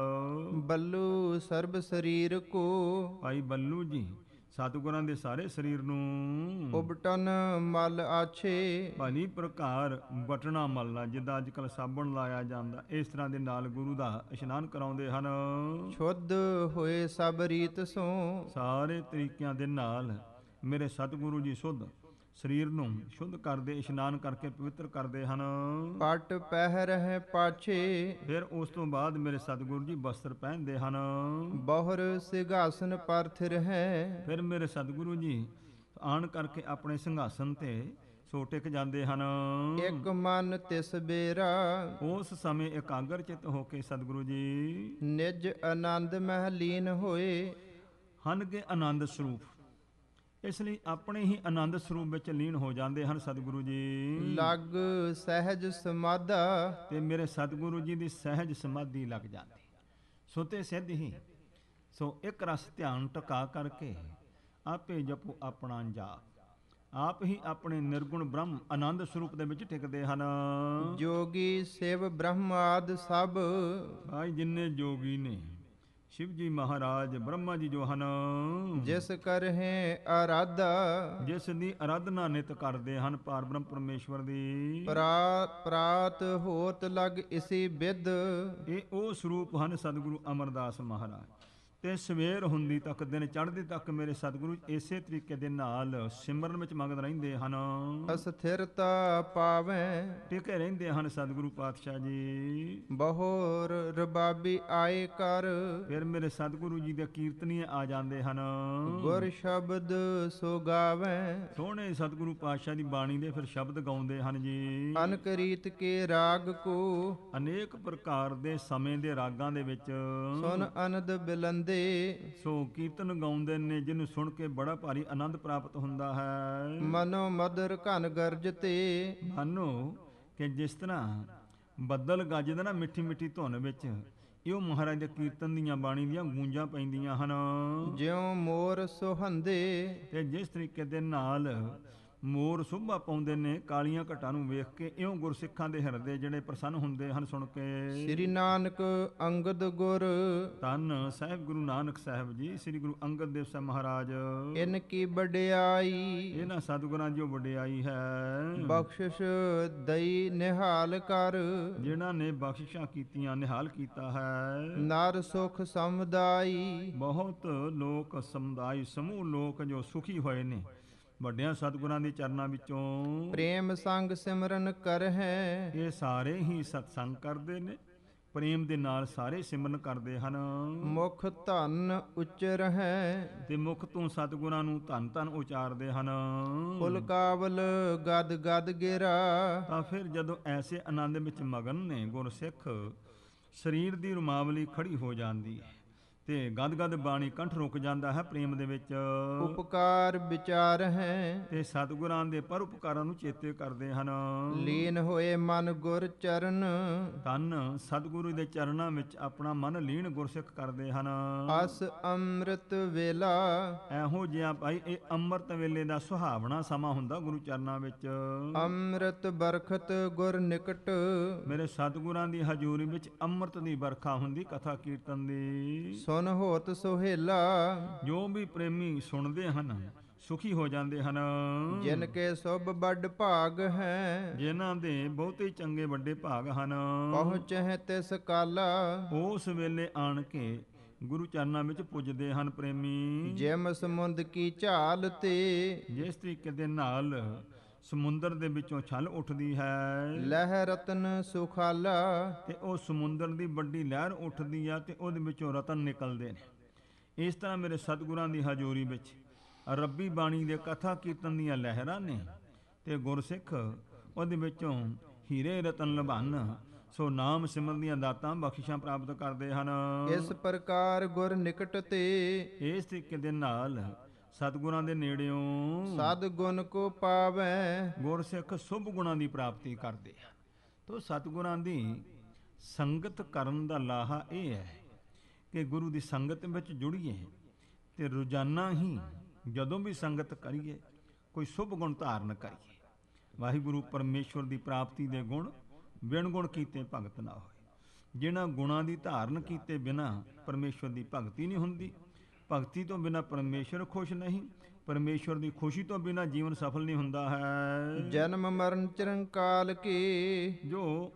Speaker 2: ਬੱਲੂ ਸਰਬ ਸਰੀਰ ਕੋ,
Speaker 1: ਭਾਈ ਬੱਲੂ ਜੀ ਸਤਿਗੁਰਾਂ ਦੇ ਸਾਰੇ ਸਰੀਰ ਨੂੰ
Speaker 2: ਉਬਟਨ ਮਲ ਆਛੇ।
Speaker 1: ਭਾਨੀ ਪ੍ਰਕਾਰ ਬਟਣਾ ਮਲਣਾ, ਜਿੱਦਾਂ ਅੱਜ ਕੱਲ੍ਹ ਸਾਬਣ ਲਾਇਆ ਜਾਂਦਾ, ਇਸ ਤਰ੍ਹਾਂ ਦੇ ਨਾਲ ਗੁਰੂ ਦਾ ਇਸ਼ਨਾਨ ਕਰਾਉਂਦੇ ਹਨ।
Speaker 2: ਸ਼ੁੱਧ ਹੋਏ ਸਭ ਰੀਤ ਸੋ,
Speaker 1: ਸਾਰੇ ਤਰੀਕਿਆਂ ਦੇ ਨਾਲ ਮੇਰੇ ਸਤਿਗੁਰੂ ਜੀ ਸ਼ੁੱਧ ਸਰੀਰ ਨੂੰ ਸ਼ੁੱਧ ਕਰਦੇ, ਇਸ਼ਨਾਨ ਕਰਕੇ ਪਵਿੱਤਰ ਕਰਦੇ ਹਨ।
Speaker 2: ਪਟ ਪਹਿਰ ਹੈ ਪਾਛੇ,
Speaker 1: ਫਿਰ ਉਸ ਤੋਂ ਬਾਅਦ ਮੇਰੇ ਸਤਿਗੁਰੂ ਜੀ ਬਸਤਰ ਪਹਿਨਦੇ ਹਨ।
Speaker 2: ਬਹੁਰ ਸਿੰਘਾਸਨ ਪਰ ਥਿਰ ਹੈ।
Speaker 1: ਫਿਰ ਮੇਰੇ ਸਤਿਗੁਰੂ ਜੀ ਆਣ ਕਰਕੇ ਆਪਣੇ ਸਿੰਘਾਸਨ ਤੇ ਸੋ ਟਿਕ ਜਾਂਦੇ ਹਨ।
Speaker 2: ਇੱਕ ਮਨ ਤਿਸ ਬੇਰਾ,
Speaker 1: ਉਸ ਸਮੇਂ ਇਕਾਗਰ ਚਿਤ ਹੋ ਕੇ ਸਤਿਗੁਰੂ ਜੀ
Speaker 2: ਨਿਜ ਆਨੰਦ ਮਹਿ ਲੀਨ ਹੋਏ।
Speaker 1: ਹਨ ਕੇ ਆਨੰਦ ਸਰੂਪ, ਇਸ ਲਈ ਆਪਣੇ ਹੀ ਆਨੰਦ ਸਰੂਪ ਵਿੱਚ ਲੀਨ ਹੋ ਜਾਂਦੇ ਹਨ ਸਤਿਗੁਰੂ ਜੀ।
Speaker 2: ਲਗ ਸਹਿਜ ਸਮਾਧਾ,
Speaker 1: ਤੇ ਮੇਰੇ ਸਤਿਗੁਰੂ ਜੀ ਦੀ ਸਹਿਜ ਸਮਾਧੀ ਲੱਗ ਜਾਂਦੀ। ਸੁਤੇ ਸਿੱਧ ਹੀ ਸੋ ਇੱਕ ਰਸ ਧਿਆਨ ਟਿਕਾ ਕਰਕੇ ਆਪੇ ਜਪੋ ਆਪਣਾ ਜਾਪ, ਆਪ ਹੀ ਆਪਣੇ ਨਿਰਗੁਣ ਬ੍ਰਹਮ ਆਨੰਦ ਸਰੂਪ ਦੇ ਵਿੱਚ ਟਿਕਦੇ ਹਨ।
Speaker 2: ਜੋਗੀ ਸਿਵ ਬ੍ਰਹਮ ਆਦਿ ਸਭ,
Speaker 1: ਭਾਈ ਜਿੰਨੇ ਜੋਗੀ ਨੇ ਸ਼ਿਵ ਜੀ ਮਹਾਰਾਜ ਬ੍ਰਹਮਾ ਜੀ ਜੋ ਹਨ,
Speaker 2: ਜਿਸ ਕਰਹਿ ਆਰਾਧਾ,
Speaker 1: ਜਿਸ ਦੀ ਆਰਾਧਨਾ ਨਿਤ ਕਰਦੇ ਹਨ ਪਾਰ ਬ੍ਰਹਮ ਪਰਮੇਸ਼ਵਰ ਦੀ।
Speaker 2: ਪ੍ਰਾਤ ਹੋਤ ਲਗ ਇਸੀ ਬਿਦ,
Speaker 1: ਇਹ ਉਹ ਸਰੂਪ ਹਨ ਸਤਿਗੁਰੂ ਅਮਰਦਾਸ ਮਹਾਰਾਜ। ਤੇ ਸਵੇਰ ਹੁੰਦੀ ਤੱਕ ਦਿਨ ਚੜ੍ਹਦੇ ਤੱਕ ਮੇਰੇ ਸਤਿਗੁਰੂ ਇਸੇ ਤਰੀਕੇ ਦੇ ਨਾਲ ਸਿਮਰਨ ਵਿੱਚ ਮਗਨ ਰਹਿੰਦੇ ਹਨ।
Speaker 2: ਅਸਥਿਰਤਾ ਪਾਵੈ,
Speaker 1: ਟਿਕੇ ਰਹਿੰਦੇ ਹਨ ਸਤਿਗੁਰੂ ਪਾਤਸ਼ਾਹ ਜੀ।
Speaker 2: ਬਹੁਰ ਰਬਾਬੀ ਆਏ ਕਰ,
Speaker 1: ਫਿਰ ਮੇਰੇ ਸਤਿਗੁਰੂ ਜੀ ਦੇ ਕੀਰਤਨੀਏ ਆ ਜਾਂਦੇ ਹਨ।
Speaker 2: ਗੁਰ ਸ਼ਬਦ ਸੋ ਗਾਵੈ,
Speaker 1: ਸੋਹਣੇ ਸਤਿਗੁਰੂ ਪਾਤਸ਼ਾਹ ਦੀ ਬਾਣੀ ਦੇ ਫਿਰ ਸ਼ਬਦ ਗਾਉਂਦੇ ਹਨ ਜੀ।
Speaker 2: ਅਨਕ ਰੀਤ ਕੇ ਰਾਗ ਕੋ,
Speaker 1: ਅਨੇਕ ਪ੍ਰਕਾਰ ਦੇ ਸਮੇਂ ਦੇ ਰਾਗਾਂ ਦੇ ਵਿੱਚ
Speaker 2: ਸੁਨ ਅਨੰਦ ਬਿਲੰਦੇ।
Speaker 1: ਸੋ ਕੀਰਤਨ ਗਾਉਂਦੇ ਨੇ, ਜਿਹਨੂੰ ਸੁਣ ਕੇ ਬੜਾ ਭਾਰੀ ਆਨੰਦ ਪ੍ਰਾਪਤ ਹੁੰਦਾ ਹੈ।
Speaker 2: ਮਨੋ ਮਦਰ ਘਨ ਗਰਜ ਤੇ,
Speaker 1: ਮਾਨੋ ਕਿ ਜਿਸ ਤਰ੍ਹਾਂ ਬੱਦਲ ਗੱਜਦਾ ਨਾ ਮਿੱਠੀ ਮਿੱਠੀ ਧੁਨ ਵਿੱਚ, ਇਹੋ ਮਹਾਰਾਜ ਦੇ ਕੀਰਤਨ ਦੀਆਂ ਬਾਣੀ ਦੀਆਂ ਗੂੰਜਾਂ ਪੈਂਦੀਆਂ ਹਨ।
Speaker 2: ਜਿਉ ਮੋਰ ਸੁਹੰਦੇ,
Speaker 1: ਤੇ ਜਿਸ ਤਰੀਕੇ ਦੇ ਨਾਲ ਮੋਰ ਸੋਭਾ ਪਾਉਂਦੇ ਨੇ ਕਾਲੀਆਂ ਘਟਾਂ ਨੂੰ ਵੇਖ ਕੇ, ਇਉਂ ਗੁਰਸਿੱਖਾਂ ਦੇ ਹਿਰਦੇ ਜਿਹੜੇ ਪ੍ਰਸੰਨ ਹੁੰਦੇ ਹਨ ਸੁਣ ਕੇ।
Speaker 2: ਸ੍ਰੀ ਨਾਨਕ ਅੰਗਦ ਗੁਰ,
Speaker 1: ਧੰਨ ਸਾਹਿਬ ਗੁਰੂ ਨਾਨਕ ਸਾਹਿਬ ਜੀ, ਸ੍ਰੀ ਗੁਰੂ ਅੰਗਦ ਦੇਵ ਸਾਹਿਬ ਮਹਾਰਾਜ।
Speaker 2: ਇਨ ਕੀ ਵਡਿਆਈ,
Speaker 1: ਇਹਨਾਂ ਸਤਿਗੁਰਾਂ ਦੀ ਵਡਿਆਈ ਹੈ।
Speaker 2: ਬਖਸ਼ਿਸ਼ ਦਈ ਨਿਹਾਲ ਕਰ,
Speaker 1: ਜਿਨ੍ਹਾਂ ਨੇ ਬਖਸ਼ਿਸ਼ਾਂ ਕੀਤੀਆਂ, ਨਿਹਾਲ ਕੀਤਾ ਹੈ।
Speaker 2: ਨਰ ਸੁਖ ਸਮੁਦਾਈ,
Speaker 1: ਬਹੁਤ ਲੋਕ ਸਮੁਦਾਇ ਸਮੂਹ ਲੋਕ ਜੋ ਸੁਖੀ ਹੋਏ ਨੇ ਵੱਡਿਆਂ ਸਤਿਗੁਰਾਂ ਦੇ ਚਰਨਾਂ ਵਿੱਚੋਂ।
Speaker 2: ਪ੍ਰੇਮ ਸੰਗ ਸਿਮਰਨ ਕਰਹਿ,
Speaker 1: ਇਹ ਸਾਰੇ ਹੀ ਸਤਸੰਗ ਕਰਦੇ ਨੇ, ਪ੍ਰੇਮ ਦੇ ਨਾਲ ਸਾਰੇ ਸਿਮਰਨ ਕਰਦੇ ਹਨ।
Speaker 2: ਮੁਖ ਧਨ ਉਚਰ ਹੈ,
Speaker 1: ਤੇ ਮੁਖ ਤੋਂ ਸਤਿਗੁਰਾਂ ਨੂੰ ਧੰਨ ਧੰਨ ਉਚਾਰਦੇ ਹਨ।
Speaker 2: ਫੁਲ ਕਾਵਲ ਗਦ ਗਦ ਗਿਰਾ,
Speaker 1: ਤਾਂ ਫਿਰ ਜਦੋਂ ਐਸੇ ਆਨੰਦ ਵਿੱਚ ਮਗਨ ਨੇ ਗੁਰਸਿੱਖ, ਸਰੀਰ ਦੀ ਰੁਮਾਵਲੀ ਖੜੀ ਹੋ ਜਾਂਦੀ ਹੈ ਤੇ ਗਦ ਗਦ ਬਾਣੀ ਕੰਠ ਰੁਕ ਜਾਂਦਾ ਹੈ ਪ੍ਰੇਮ ਦੇ ਵਿੱਚ।
Speaker 2: ਉਪਕਾਰ ਵਿਚਾਰ ਹੈ,
Speaker 1: ਤੇ ਸਤਿਗੁਰਾਂ ਦੇ ਪਰ ਉਪਕਾਰਾਂ ਨੂੰ ਚੇਤੇ ਕਰਦੇ ਹਨ।
Speaker 2: ਲੀਨ ਹੋਏ ਮਨ ਗੁਰ ਚਰਨ,
Speaker 1: ਧੰਨ ਸਤਿਗੁਰੂ ਦੇ ਚਰਨਾਂ ਵਿੱਚ ਆਪਣਾ ਮਨ ਲੀਨ ਗੁਰਸਿੱਖ ਕਰਦੇ ਹਨ।
Speaker 2: ਅਸ ਅੰਮ੍ਰਿਤ ਵੇਲਾ,
Speaker 1: ਇਹੋ ਜਿਹਾ ਭਾਈ ਇਹ ਅੰਮ੍ਰਿਤ ਵੇਲੇ ਦਾ ਸੁਹਾਵਣਾ ਸਮਾਂ ਹੁੰਦਾ ਗੁਰੂ ਚਰਨਾਂ ਵਿੱਚ।
Speaker 2: ਅੰਮ੍ਰਿਤ ਬਰਖਤ ਗੁਰ ਨਿਕਟ,
Speaker 1: ਮੇਰੇ ਸਤਿਗੁਰਾਂ ਦੀ ਹਜ਼ੂਰੀ ਵਿੱਚ ਅੰਮ੍ਰਿਤ ਦੀ ਵਰਖਾ ਹੁੰਦੀ ਕਥਾ ਕੀਰਤਨ ਦੀ।
Speaker 2: ਸੁਨ ਹੋਤ ਸੁਹੇਲਾ,
Speaker 1: ਜੋ ਵੀ ਪ੍ਰੇਮੀ ਸੁਣਦੇ ਹਨ ਸੁਖੀ ਹੋ ਜਾਂਦੇ ਹਨ।
Speaker 2: ਜਿਨ ਕੇ ਸੁਭ ਵੱਡ ਭਾਗ ਹੈ,
Speaker 1: ਜਿਨ੍ਹਾਂ ਦੇ ਬਹੁਤੇ ਚੰਗੇ ਵੱਡੇ ਭਾਗ ਹਨ,
Speaker 2: ਪਹੁੰਚਹਿ ਤਿਸ ਕਾਲਾ,
Speaker 1: ਉਸ ਵੇਲੇ ਆਣ ਕੇ ਗੁਰੂ ਚਰਨਾਂ ਵਿੱਚ ਪੁੱਜਦੇ ਹਨ ਪ੍ਰੇਮੀ।
Speaker 2: ਜਿਮ ਸਮੁੰਦ ਕੀ ਝਾਲ ਤੇ
Speaker 1: ਜਿਸ ਤਰੀਕੇ ਦੇ ਨਾਲ ਸਮੁੰਦਰ ਦੇ ਵਿੱਚੋਂ ਛਲ ਉੱਠਦੀ ਹੈ
Speaker 2: ਲਹਿ ਰਤਨ ਸੁਖਾਲਾ,
Speaker 1: ਤੇ ਉਹ ਸਮੁੰਦਰ ਦੀ ਵੱਡੀ ਲਹਿਰ ਉੱਠਦੀ ਆ ਤੇ ਉਹਦੇ ਵਿੱਚੋਂ ਰਤਨ ਨਿਕਲਦੇ ਨੇ। ਇਸ ਤਰ੍ਹਾਂ ਮੇਰੇ ਸਤਿਗੁਰਾਂ ਦੀ ਹਜ਼ੂਰੀ ਵਿੱਚ ਰੱਬੀ ਬਾਣੀ ਦੇ ਕਥਾ ਕੀਰਤਨ ਦੀਆਂ ਲਹਿਰਾਂ ਨੇ ਤੇ ਗੁਰਸਿੱਖ ਉਹਦੇ ਵਿੱਚੋਂ ਹੀਰੇ ਰਤਨ ਲਭਨ ਸੋ ਨਾਮ ਸਿਮਰਨ ਦੀਆਂ ਦਾਤਾਂ ਬਖਸ਼ਿਸ਼ਾਂ ਪ੍ਰਾਪਤ ਕਰਦੇ ਹਨ।
Speaker 2: ਇਸ ਪ੍ਰਕਾਰ ਗੁਰ ਨਿਕਟ ਤੇ
Speaker 1: ਇਸ ਤਰੀਕੇ ਦੇ ਨਾਲ ਸਤਿਗੁਰਾਂ ਦੇ ਨੇੜਿਓਂ
Speaker 2: ਸਦ ਗੁਣ ਕੋ ਪਾਵੈ,
Speaker 1: ਗੁਰਸਿੱਖ ਸ਼ੁਭ ਗੁਣਾਂ ਦੀ ਪ੍ਰਾਪਤੀ ਕਰਦੇ ਹਨ। ਤੋ ਸਤਿਗੁਰਾਂ ਦੀ ਸੰਗਤ ਕਰਨ ਦਾ ਲਾਹਾ ਇਹ ਹੈ ਕਿ ਗੁਰੂ ਦੀ ਸੰਗਤ ਵਿੱਚ ਜੁੜੀਏ ਤੇ ਰੋਜ਼ਾਨਾ ਹੀ ਜਦੋਂ ਵੀ ਸੰਗਤ ਕਰੀਏ ਕੋਈ ਸ਼ੁਭ ਗੁਣ ਧਾਰਨ ਕਰੀਏ। ਵਾਹਿਗੁਰੂ ਪਰਮੇਸ਼ਵਰ ਦੀ ਪ੍ਰਾਪਤੀ ਦੇ ਗੁਣ ਬਿਨ ਗੁਣ ਕੀਤੇ ਭਗਤ ਨਾ ਹੋਏ। ਜਿਨ੍ਹਾਂ ਗੁਣਾਂ ਦੀ ਧਾਰਨ ਕੀਤੇ ਬਿਨਾਂ ਪਰਮੇਸ਼ਵਰ ਦੀ ਭਗਤੀ ਨਹੀਂ ਹੁੰਦੀ। ਭਗਤੀ ਤੋਂ ਬਿਨਾਂ ਪਰਮੇਸ਼ਵਰ ਖੁਸ਼ ਨਹੀਂ, ਪਰਮੇਸ਼ਵਰ ਦੀ ਖੁਸ਼ੀ ਤੋਂ ਬਿਨਾਂ ਜੀਵਨ ਸਫਲ ਨਹੀਂ ਹੁੰਦਾ ਹੈ।
Speaker 2: ਜਨਮ ਮਰਨ ਚਿਰੰਕਾਲ ਕੀ,
Speaker 1: ਜੋ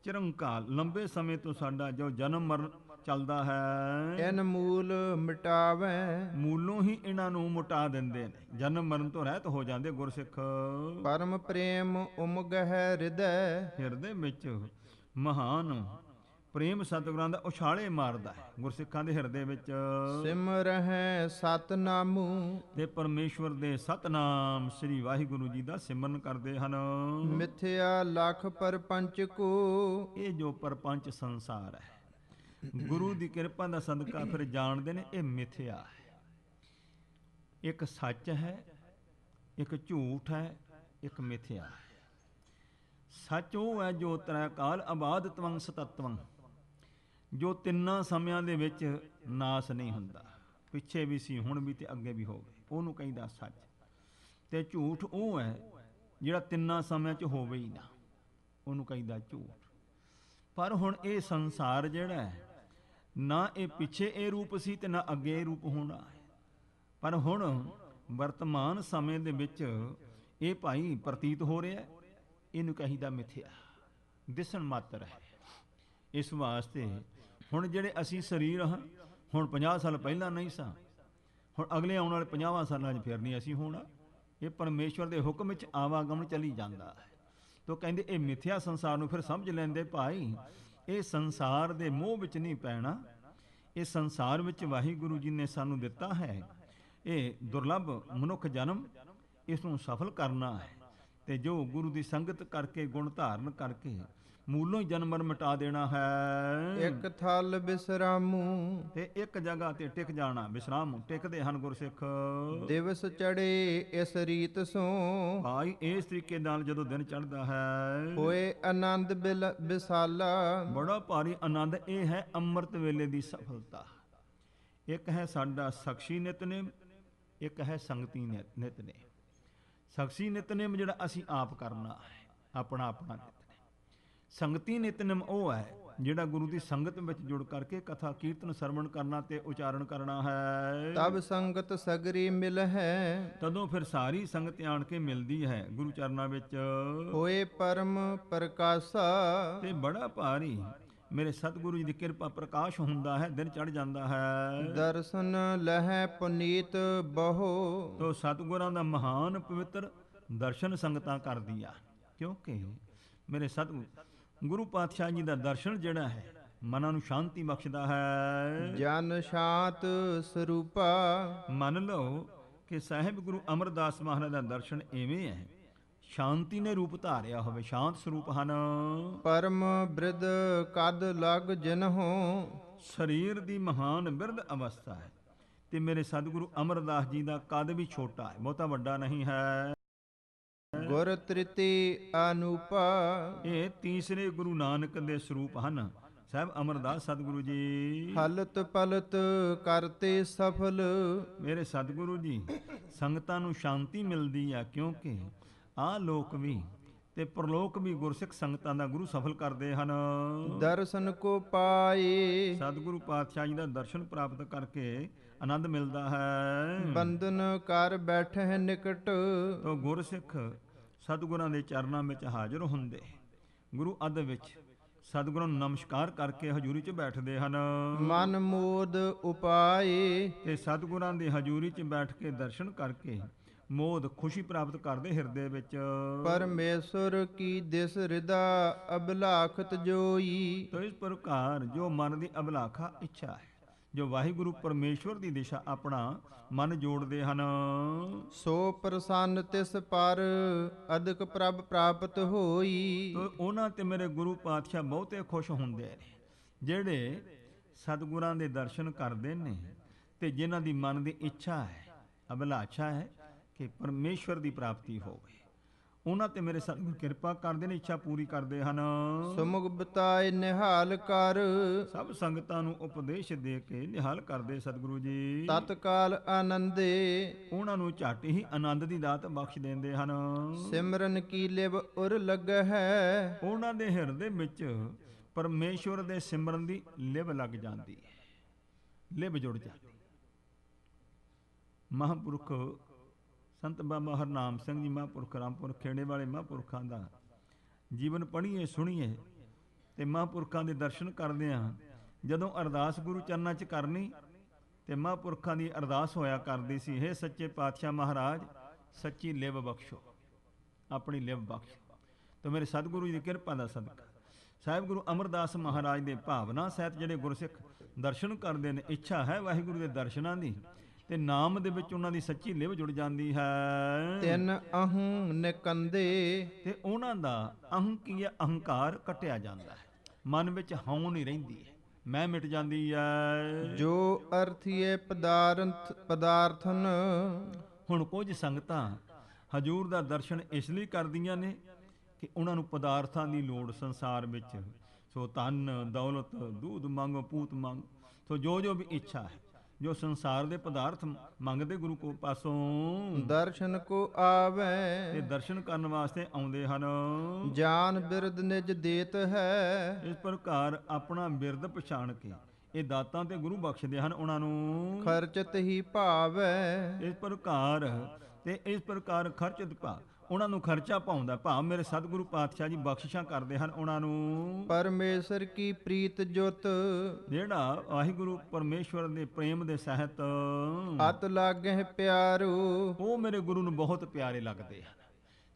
Speaker 1: ਚਿਰੰਕਾਲ ਲੰਬੇ ਸਮੇਂ ਤੋਂ ਸਾਡਾ ਜੋ ਜਨਮ ਮਰਨ ਚੱਲਦਾ ਹੈ,
Speaker 2: ਇਨ ਮੂਲ ਮਿਟਾਵੈ,
Speaker 1: ਮੂਲੋਂ ਹੀ ਇਹਨਾਂ ਨੂੰ ਮੁਟਾ ਦਿੰਦੇ ਨੇ। ਜਨਮ ਮਰਨ ਤੋਂ ਰਹਿਤ ਹੋ ਜਾਂਦੇ ਗੁਰਸਿੱਖ।
Speaker 2: ਪਰਮ ਪ੍ਰੇਮ ਉਮਗਹਿ ਹਿਰਦੈ,
Speaker 1: ਹਿਰਦੇ ਵਿੱਚ ਮਹਾਨ ਪ੍ਰੇਮ ਸਤਿਗੁਰਾਂ ਦਾ ਉਛਾਲੇ ਮਾਰਦਾ ਹੈ ਗੁਰਸਿੱਖਾਂ ਦੇ ਹਿਰਦੇ ਵਿੱਚ।
Speaker 2: ਸਿਮਰਹਿ ਸਤਨਾਮੁ,
Speaker 1: ਤੇ ਪਰਮੇਸ਼ਵਰ ਦੇ ਸਤਨਾਮ ਸ੍ਰੀ ਵਾਹਿਗੁਰੂ ਜੀ ਦਾ ਸਿਮਰਨ ਕਰਦੇ ਹਨ।
Speaker 2: ਮਿਥਿਆ ਲਖ ਪਰਪੰਚ ਕੋ,
Speaker 1: ਇਹ ਜੋ ਪਰਪੰਚ ਸੰਸਾਰ ਹੈ ਗੁਰੂ ਦੀ ਕਿਰਪਾ ਦਾ ਸਦਕਾ ਫਿਰ ਜਾਣਦੇ ਨੇ ਇਹ ਮਿਥਿਆ ਹੈ। ਇੱਕ ਸੱਚ ਹੈ, ਇੱਕ ਝੂਠ ਹੈ, ਇੱਕ ਮਿਥਿਆ ਹੈ। ਸੱਚ ਉਹ ਹੈ ਜੋ ਤ੍ਰੈਕਾਲ ਆਬਾਦ ਤਵੰ ਸਤਤਵੰ, ਜੋ ਤਿੰਨਾਂ ਸਮਿਆਂ ਦੇ ਵਿੱਚ ਨਾਸ ਨਹੀਂ ਹੁੰਦਾ, ਪਿੱਛੇ ਵੀ ਸੀ ਹੁਣ ਵੀ ਤੇ ਅੱਗੇ ਵੀ ਹੋਵੇ, ਉਹਨੂੰ ਕਹਿੰਦਾ ਸੱਚ। ਤੇ ਝੂਠ ਉਹ ਹੈ ਜਿਹੜਾ ਤਿੰਨਾਂ ਸਮਿਆਂ 'ਚ ਹੋਵੇ ਹੀ ਨਾ, ਉਹਨੂੰ ਕਹਿੰਦਾ ਝੂਠ। ਪਰ ਹੁਣ ਇਹ ਸੰਸਾਰ ਜਿਹੜਾ ਹੈ ਨਾ ਇਹ ਪਿੱਛੇ ਇਹ ਰੂਪ ਸੀ ਤੇ ਨਾ ਅੱਗੇ ਇਹ ਰੂਪ ਹੋਣਾ ਹੈ। ਪਰ ਹੁਣ ਵਰਤਮਾਨ ਸਮੇਂ ਦੇ ਵਿੱਚ ਇਹ ਭਾਈ ਪ੍ਰਤੀਤ ਹੋ ਰਿਹਾ, ਇਹਨੂੰ ਕਹੀਦਾ ਮਿਥਿਆ, ਦਿਸਣ ਮਾਤਰ ਹੈ। ਇਸ ਵਾਸਤੇ ਹੁਣ ਜਿਹੜੇ ਅਸੀਂ ਸਰੀਰ ਹਾਂ, ਹੁਣ 50 ਸਾਲ ਪਹਿਲਾਂ ਨਹੀਂ ਸਾਂ, ਹੁਣ ਅਗਲੇ ਆਉਣ ਵਾਲੇ 50 ਸਾਲਾਂ 'ਚ ਫਿਰ ਨਹੀਂ ਅਸੀਂ ਹੋਣਾ। ਇਹ ਪਰਮੇਸ਼ਵਰ ਦੇ ਹੁਕਮ ਵਿੱਚ ਆਵਾਗਮਨ ਚੱਲੀ ਜਾਂਦਾ ਹੈ। ਤੋ ਕਹਿੰਦੇ ਇਹ ਮਿਥਿਆ ਸੰਸਾਰ ਨੂੰ ਫਿਰ ਸਮਝ ਲੈਂਦੇ ਭਾਈ ਇਹ ਸੰਸਾਰ ਦੇ ਮੋਹ ਵਿੱਚ ਨਹੀਂ ਪੈਣਾ। ਇਹ ਸੰਸਾਰ ਵਿੱਚ ਵਾਹਿਗੁਰੂ ਜੀ ਨੇ ਸਾਨੂੰ ਦਿੱਤਾ ਹੈ ਇਹ ਦੁਰਲੱਭ ਮਨੁੱਖ ਜਨਮ, ਇਸ ਨੂੰ ਸਫਲ ਕਰਨਾ ਹੈ। ਤੇ ਜੋ ਗੁਰੂ ਦੀ ਸੰਗਤ ਕਰਕੇ ਗੁਣ ਧਾਰਨ ਕਰਕੇ ਮੂਲੋਂ ਹੀ ਜਨਮ ਮਿਟਾ ਦੇਣਾ ਹੈ।
Speaker 2: ਇੱਕ ਥਲ ਬਿਸਰਾਮੂ,
Speaker 1: ਤੇ ਇੱਕ ਜਗ੍ਹਾ ਤੇ ਟਿਕ ਜਾਣਾ, ਵਿਸਰਾਮ ਟਿਕਦੇ ਹਨ ਗੁਰਸਿੱਖ।
Speaker 2: ਦਿਵਸ ਚੜੇ ਇਸ ਰੀਤ ਸੋ,
Speaker 1: ਭਾਈ ਇਸ ਤਰੀਕੇ ਨਾਲ ਜਦੋਂ ਦਿਨ ਚੜ੍ਹਦਾ ਹੈ
Speaker 2: ਹੋਏ ਆਨੰਦ ਬਿਸਾਲਾ,
Speaker 1: ਬੜਾ ਭਾਰੀ ਆਨੰਦ। ਇਹ ਹੈ ਅੰਮ੍ਰਿਤ ਵੇਲੇ ਦੀ ਸਫਲਤਾ। ਇੱਕ ਹੈ ਸਾਡਾ ਸਖਸ਼ੀ ਨਿਤਨੇਮ, ਇੱਕ ਹੈ ਸੰਗਤੀ ਨਿਤਨੇਮ। ਸਖਸ਼ੀ ਨਿਤਨੇਮ ਜਿਹੜਾ ਅਸੀਂ ਆਪ ਕਰਨਾ ਹੈ, ਆਪਣਾ ਆਪਣਾ ਨਿਤਨੇਮ। ਸੰਗਤੀ ਨਿਤਨੇਮ ਉਹ ਹੈ ਜਿਹੜਾ ਗੁਰੂ ਦੀ ਸੰਗਤ ਵਿੱਚ ਜੁੜ ਕਰਕੇ ਕਥਾ ਕੀਰਤਨ ਸਰਵਣ ਕਰਨਾ ਤੇ ਉਚਾਰਨ ਕਰਨਾ ਹੈ।
Speaker 2: ਤਬ ਸੰਗਤ ਸਗਰੀ ਮਿਲ ਹੈ,
Speaker 1: ਤਦੋਂ ਫਿਰ ਸਾਰੀ ਸੰਗਤ ਆਣ ਕੇ ਮਿਲਦੀ ਹੈ ਗੁਰੂ ਚਰਨਾਂ ਵਿੱਚ।
Speaker 2: ਹੋਏ ਪਰਮ ਪ੍ਰਕਾਸ਼ਾ,
Speaker 1: ਤੇ ਬੜਾ ਭਾਰੀ ਮੇਰੇ ਸਤਿਗੁਰੂ ਜੀ ਦੀ ਕਿਰਪਾ ਪ੍ਰਕਾਸ਼ ਹੁੰਦਾ ਹੈ, ਦਿਨ ਚੜ ਜਾਂਦਾ ਹੈ।
Speaker 2: ਦਰਸ਼ਨ ਲਹਿ ਪੁਨੀਤ ਬਹੁ,
Speaker 1: ਤੋ ਸਤਿਗੁਰਾਂ ਦਾ ਮਹਾਨ ਪਵਿੱਤਰ ਦਰਸ਼ਨ ਸੰਗਤਾਂ ਕਰਦੀਆਂ, ਕਿਉਂਕਿ ਮੇਰੇ ਸਤਿਗੁਰੂ ਗੁਰੂ ਪਾਤਸ਼ਾਹ ਜੀ ਦਾ ਦਰਸ਼ਨ ਜਿਹੜਾ ਹੈ ਮਨਾਂ ਨੂੰ ਸ਼ਾਂਤੀ ਬਖਸ਼ਦਾ ਹੈ।
Speaker 2: ਜਨ ਸ਼ਾਂਤ ਸਰੂਪਾ,
Speaker 1: ਮੰਨ ਲਓ ਕਿ ਸਾਹਿਬ ਗੁਰੂ ਅਮਰਦਾਸ ਮਹਾਰਾਜ ਦਾ ਦਰਸ਼ਨ ਐਵੇਂ ਹੈ, ਸ਼ਾਂਤੀ ਨੇ ਰੂਪ ਧਾਰਿਆ ਹੋਵੇ, ਸ਼ਾਂਤ ਸਰੂਪ ਹਨ।
Speaker 2: ਪਰਮ ਬ੍ਰਿਧ ਕਦ ਲਗ ਜਿਨਹੁ,
Speaker 1: ਸਰੀਰ ਦੀ ਮਹਾਨ ਬਿਰਧ ਅਵਸਥਾ ਹੈ। ਤੇ ਮੇਰੇ ਸਤਿਗੁਰੂ ਅਮਰਦਾਸ ਜੀ ਦਾ ਕਦ ਵੀ ਛੋਟਾ ਹੈ, ਬਹੁਤਾ ਵੱਡਾ ਨਹੀਂ ਹੈ।
Speaker 2: ਗੁਰ ਤ੍ਰਿਤੀ ਅਨੂਪਾ,
Speaker 1: ਇਹ ਤੀਸਰੇ ਗੁਰੂ ਨਾਨਕ ਦੇ ਸਰੂਪ ਹਨ ਸਾਹਿਬ ਅਮਰਦਾਸ ਸਤਿਗੁਰੂ ਜੀ।
Speaker 2: ਹਲਤ ਪਲਤ ਕਰਤੇ ਸਫਲ,
Speaker 1: ਮੇਰੇ ਸਤਿਗੁਰੂ ਜੀ ਸੰਗਤਾਂ ਨੂੰ ਸ਼ਾਂਤੀ ਮਿਲਦੀ ਆ, ਕਿਉਂਕਿ ਆਹ ਲੋਕ ਵੀ ਤੇ ਪ੍ਰਲੋਕ ਵੀ ਗੁਰਸਿੱਖ ਸੰਗਤਾਂ ਦਾ ਗੁਰੂ ਸਫਲ ਕਰਦੇ ਹਨ।
Speaker 2: ਦਰਸ਼ਨ ਕੋ ਪਾਏ,
Speaker 1: ਸਤਿਗੁਰੂ ਪਾਤਸ਼ਾਹ ਜੀ ਦਾ ਦਰਸ਼ਨ ਪ੍ਰਾਪਤ ਕਰਕੇ ਆਨੰਦ ਮਿਲਦਾ ਹੈ।
Speaker 2: ਬੰਧਨ ਕਰ ਬੈਠੇ ਨਿਕਟ,
Speaker 1: ਤੋ ਗੁਰਸਿੱਖ ਸਤਿਗੁਰਾਂ ਦੇ ਚਰਨਾਂ ਵਿੱਚ ਹਾਜ਼ਰ ਹੁੰਦੇ, ਗੁਰੂ ਅਦ ਵਿੱਚ ਸਤਿਗੁਰਾਂ ਨੂੰ ਨਮਸਕਾਰ ਕਰਕੇ ਹਜ਼ੂਰੀ 'ਚ ਬੈਠਦੇ ਹਨ।
Speaker 2: ਮਨ ਮੋਦ ਉਪਾਏ
Speaker 1: ਤੇ ਸਤਿਗੁਰਾਂ ਦੀ ਹਜ਼ੂਰੀ 'ਚ ਬੈਠ ਕੇ ਦਰਸ਼ਨ ਕਰਕੇ ਮੋਦ ਖੁਸ਼ੀ ਪ੍ਰਾਪਤ ਕਰਦੇ ਹਿਰਦੇ ਵਿੱਚ।
Speaker 2: ਪਰਮੇਸ਼ਰ ਕੀ ਦਿਸ ਹਿਰਦਾ ਅਬਲਾਖਤ ਜੋਈ।
Speaker 1: ਤੋ ਇਸ ਪ੍ਰਕਾਰ ਜੋ ਮਨ ਦੀ ਅਬਲਾਖਾ ਇੱਛਾ ਹੈ, ਜੋ ਵਾਹਿਗੁਰੂ ਪਰਮੇਸ਼ਵਰ ਦੀ ਦਿਸ਼ਾ ਆਪਣਾ ਮਨ ਜੋੜਦੇ ਹਨ,
Speaker 2: ਸੋ ਪ੍ਰਸੰਨ ਤਿਸ ਪਰ ਅਦਕ ਪ੍ਰਭ ਪ੍ਰਾਪਤ ਹੋਈ।
Speaker 1: ਤੋ ਉਹਨਾਂ ਤੇ ਮੇਰੇ ਗੁਰੂ ਪਾਤਸ਼ਾਹ ਬਹੁਤੇ ਖੁਸ਼ ਹੁੰਦੇ ਨੇ, ਜਿਹੜੇ ਸਤਿਗੁਰਾਂ ਦੇ ਦਰਸ਼ਨ ਕਰਦੇ ਨੇ ਤੇ ਜਿਨ੍ਹਾਂ ਦੀ ਮਨ ਦੀ ਇੱਛਾ ਹੈ, ਅਭਿਲਾਸ਼ਾ ਹੈ ਕਿ ਪਰਮੇਸ਼ਵਰ ਦੀ ਪ੍ਰਾਪਤੀ ਹੋਵੇ। ਉਹਨਾਂ ਤੇ ਮੇਰੇ ਸਤਿਗੁਰ ਕਿਰਪਾ ਕਰਦੇ ਨੇ, ਇੱਛਾ ਪੂਰੀ ਕਰਦੇ ਹਨ।
Speaker 2: ਸੁਮੁਖ ਬਤਾਏ ਨਿਹਾਲ ਕਰ
Speaker 1: ਸਭ ਸੰਗਤਾਂ ਨੂੰ ਉਪਦੇਸ਼ ਦੇ ਕੇ ਨਿਹਾਲ ਕਰਦੇ ਸਤਿਗੁਰੂ ਜੀ।
Speaker 2: ਤਤਕਾਲ ਆਨੰਦੇ
Speaker 1: ਉਹਨਾਂ ਨੂੰ ਝੱਟ ਹੀ ਆਨੰਦ ਦੀ ਦਾਤ ਬਖਸ਼ ਦਿੰਦੇ ਹਨ।
Speaker 2: ਸਿਮਰਨ ਕੀ ਲਿਵ ਉਰ ਲੱਗਹਿ।
Speaker 1: ਉਹਨਾਂ ਦੇ ਹਿਰਦੇ ਵਿੱਚ ਪਰਮੇਸ਼ਵਰ ਦੇ ਸਿਮਰਨ ਦੀ ਲਿਵ ਲੱਗ ਜਾਂਦੀ ਹੈ, ਲਿਵ ਜੁੜ ਜਾਂਦੀ। ਮਹਾਂਪੁਰਖ ਸੰਤ ਬਾਬਾ ਹਰਨਾਮ ਸਿੰਘ ਜੀ ਮਹਾਂਪੁਰਖ ਰਾਮਪੁਰ ਖੇੜੇ ਵਾਲੇ ਮਹਾਂਪੁਰਖਾਂ ਦਾ ਜੀਵਨ ਪੜ੍ਹੀਏ ਸੁਣੀਏ ਤੇ ਮਹਾਂਪੁਰਖਾਂ ਦੇ ਦਰਸ਼ਨ ਕਰਦੇ ਹਾਂ। ਜਦੋਂ ਅਰਦਾਸ ਗੁਰੂ ਚਰਨਾਂ 'ਚ ਕਰਨੀ ਤੇ ਮਹਾਂਪੁਰਖਾਂ ਦੀ ਅਰਦਾਸ ਹੋਇਆ ਕਰਦੀ ਸੀ, ਹੇ ਸੱਚੇ ਪਾਤਸ਼ਾਹ ਮਹਾਰਾਜ ਸੱਚੀ ਲਿਵ ਬਖਸ਼ੋ, ਆਪਣੀ ਲਿਵ ਬਖਸ਼ੋ। ਤੇ ਮੇਰੇ ਸਤਿਗੁਰੂ ਜੀ ਦੀ ਕਿਰਪਾ ਦਾ ਸਦਕਾ ਸਾਹਿਬ ਗੁਰੂ ਅਮਰਦਾਸ ਮਹਾਰਾਜ ਦੇ ਭਾਵਨਾ ਸਹਿਤ ਜਿਹੜੇ ਗੁਰਸਿੱਖ ਦਰਸ਼ਨ ਕਰਦੇ ਨੇ, ਇੱਛਾ ਹੈ ਵਾਹਿਗੁਰੂ ਦੇ ਦਰਸ਼ਨਾਂ ਦੀ ਤੇ ਨਾਮ ਦੇ ਵਿੱਚ ਉਹਨਾਂ ਦੀ ਸੱਚੀ ਲਿਵ ਜੁੜ ਜਾਂਦੀ ਹੈ।
Speaker 2: ਤਿੰਨ ਅਹੰ ਨਿਕੰਦੇ
Speaker 1: ਤੇ ਉਹਨਾਂ ਦਾ ਅਹੰ ਕੀ ਹੈ, ਅਹੰਕਾਰ ਕੱਟਿਆ ਜਾਂਦਾ ਹੈ, ਮਨ ਵਿੱਚ ਹਉ ਨਹੀਂ ਰਹਿੰਦੀ ਹੈ, ਮੈਂ ਮਿਟ ਜਾਂਦੀ ਹੈ।
Speaker 2: ਜੋ ਅਰਥੀਏ ਪਦਾਰਥਨ।
Speaker 1: ਹੁਣ ਕੁਝ ਸੰਗਤਾਂ ਹਜੂਰ ਦਾ ਦਰਸ਼ਨ ਇਸ ਲਈ ਕਰਦੀਆਂ ਨੇ ਕਿ ਉਹਨਾਂ ਨੂੰ ਪਦਾਰਥਾਂ ਦੀ ਲੋੜ ਸੰਸਾਰ ਵਿੱਚ, ਸੋ ਧਨ ਦੌਲਤ ਦੂਧ ਮੰਗ ਪੂਤ ਮੰਗ, ਸੋ ਜੋ ਜੋ ਵੀ ਇੱਛਾ ਹੈ, ਜੋ ਸੰਸਾਰ ਦੇ ਪਦਾਰਥ ਮੰਗਦੇ ਗੁਰੂ ਕੋ ਪਾਸੋਂ
Speaker 2: ਦਰਸ਼ਨ ਕੋ ਆਵੇ
Speaker 1: ਤੇ ਦਰਸ਼ਨ ਕਰਨ ਵਾਸਤੇ ਆਉਂਦੇ ਹਨ।
Speaker 2: ਜਾਨ ਬਿਰਦ ਨਿਜ ਦੇਤ ਹੈ।
Speaker 1: ਇਸ ਪ੍ਰਕਾਰ ਆਪਣਾ ਬਿਰਦ ਪਛਾਣ ਕੇ ਇਹ ਦਾਤਾਂ ਤੇ ਗੁਰੂ ਬਖਸ਼ਦੇ ਹਨ ਉਹਨਾਂ ਨੂੰ।
Speaker 2: ਖਰਚਤ ਹੀ ਭਾਵੈ
Speaker 1: ਇਸ ਪ੍ਰਕਾਰ ਖਰਚਤ ਭਾਵ ਉਹਨਾਂ ਨੂੰ ਖਰਚਾ ਪਾਉਂਦਾ, ਭਾਵ ਮੇਰੇ ਸਤਿਗੁਰੂ ਪਾਤਸ਼ਾਹ ਜੀ ਬਖਸ਼ਿਸ਼ਾਂ ਕਰਦੇ ਹਨ ਉਹਨਾਂ ਨੂੰ।
Speaker 2: ਪਰਮੇਸ਼ਰ ਕੀ ਪ੍ਰੀਤ ਜੁਤ
Speaker 1: ਜਿਹੜਾ ਵਾਹਿਗੁਰੂ ਪਰਮੇਸ਼ਵਰ ਦੇ ਪ੍ਰੇਮ ਦੇ ਸਹਿਤ
Speaker 2: ਅਤ ਲਾਗਹਿ ਪਿਆਰੂ।
Speaker 1: ਉਹ ਮੇਰੇ ਗੁਰੂ ਨੂੰ ਬਹੁਤ ਪਿਆਰੇ ਲੱਗਦੇ ਹਨ।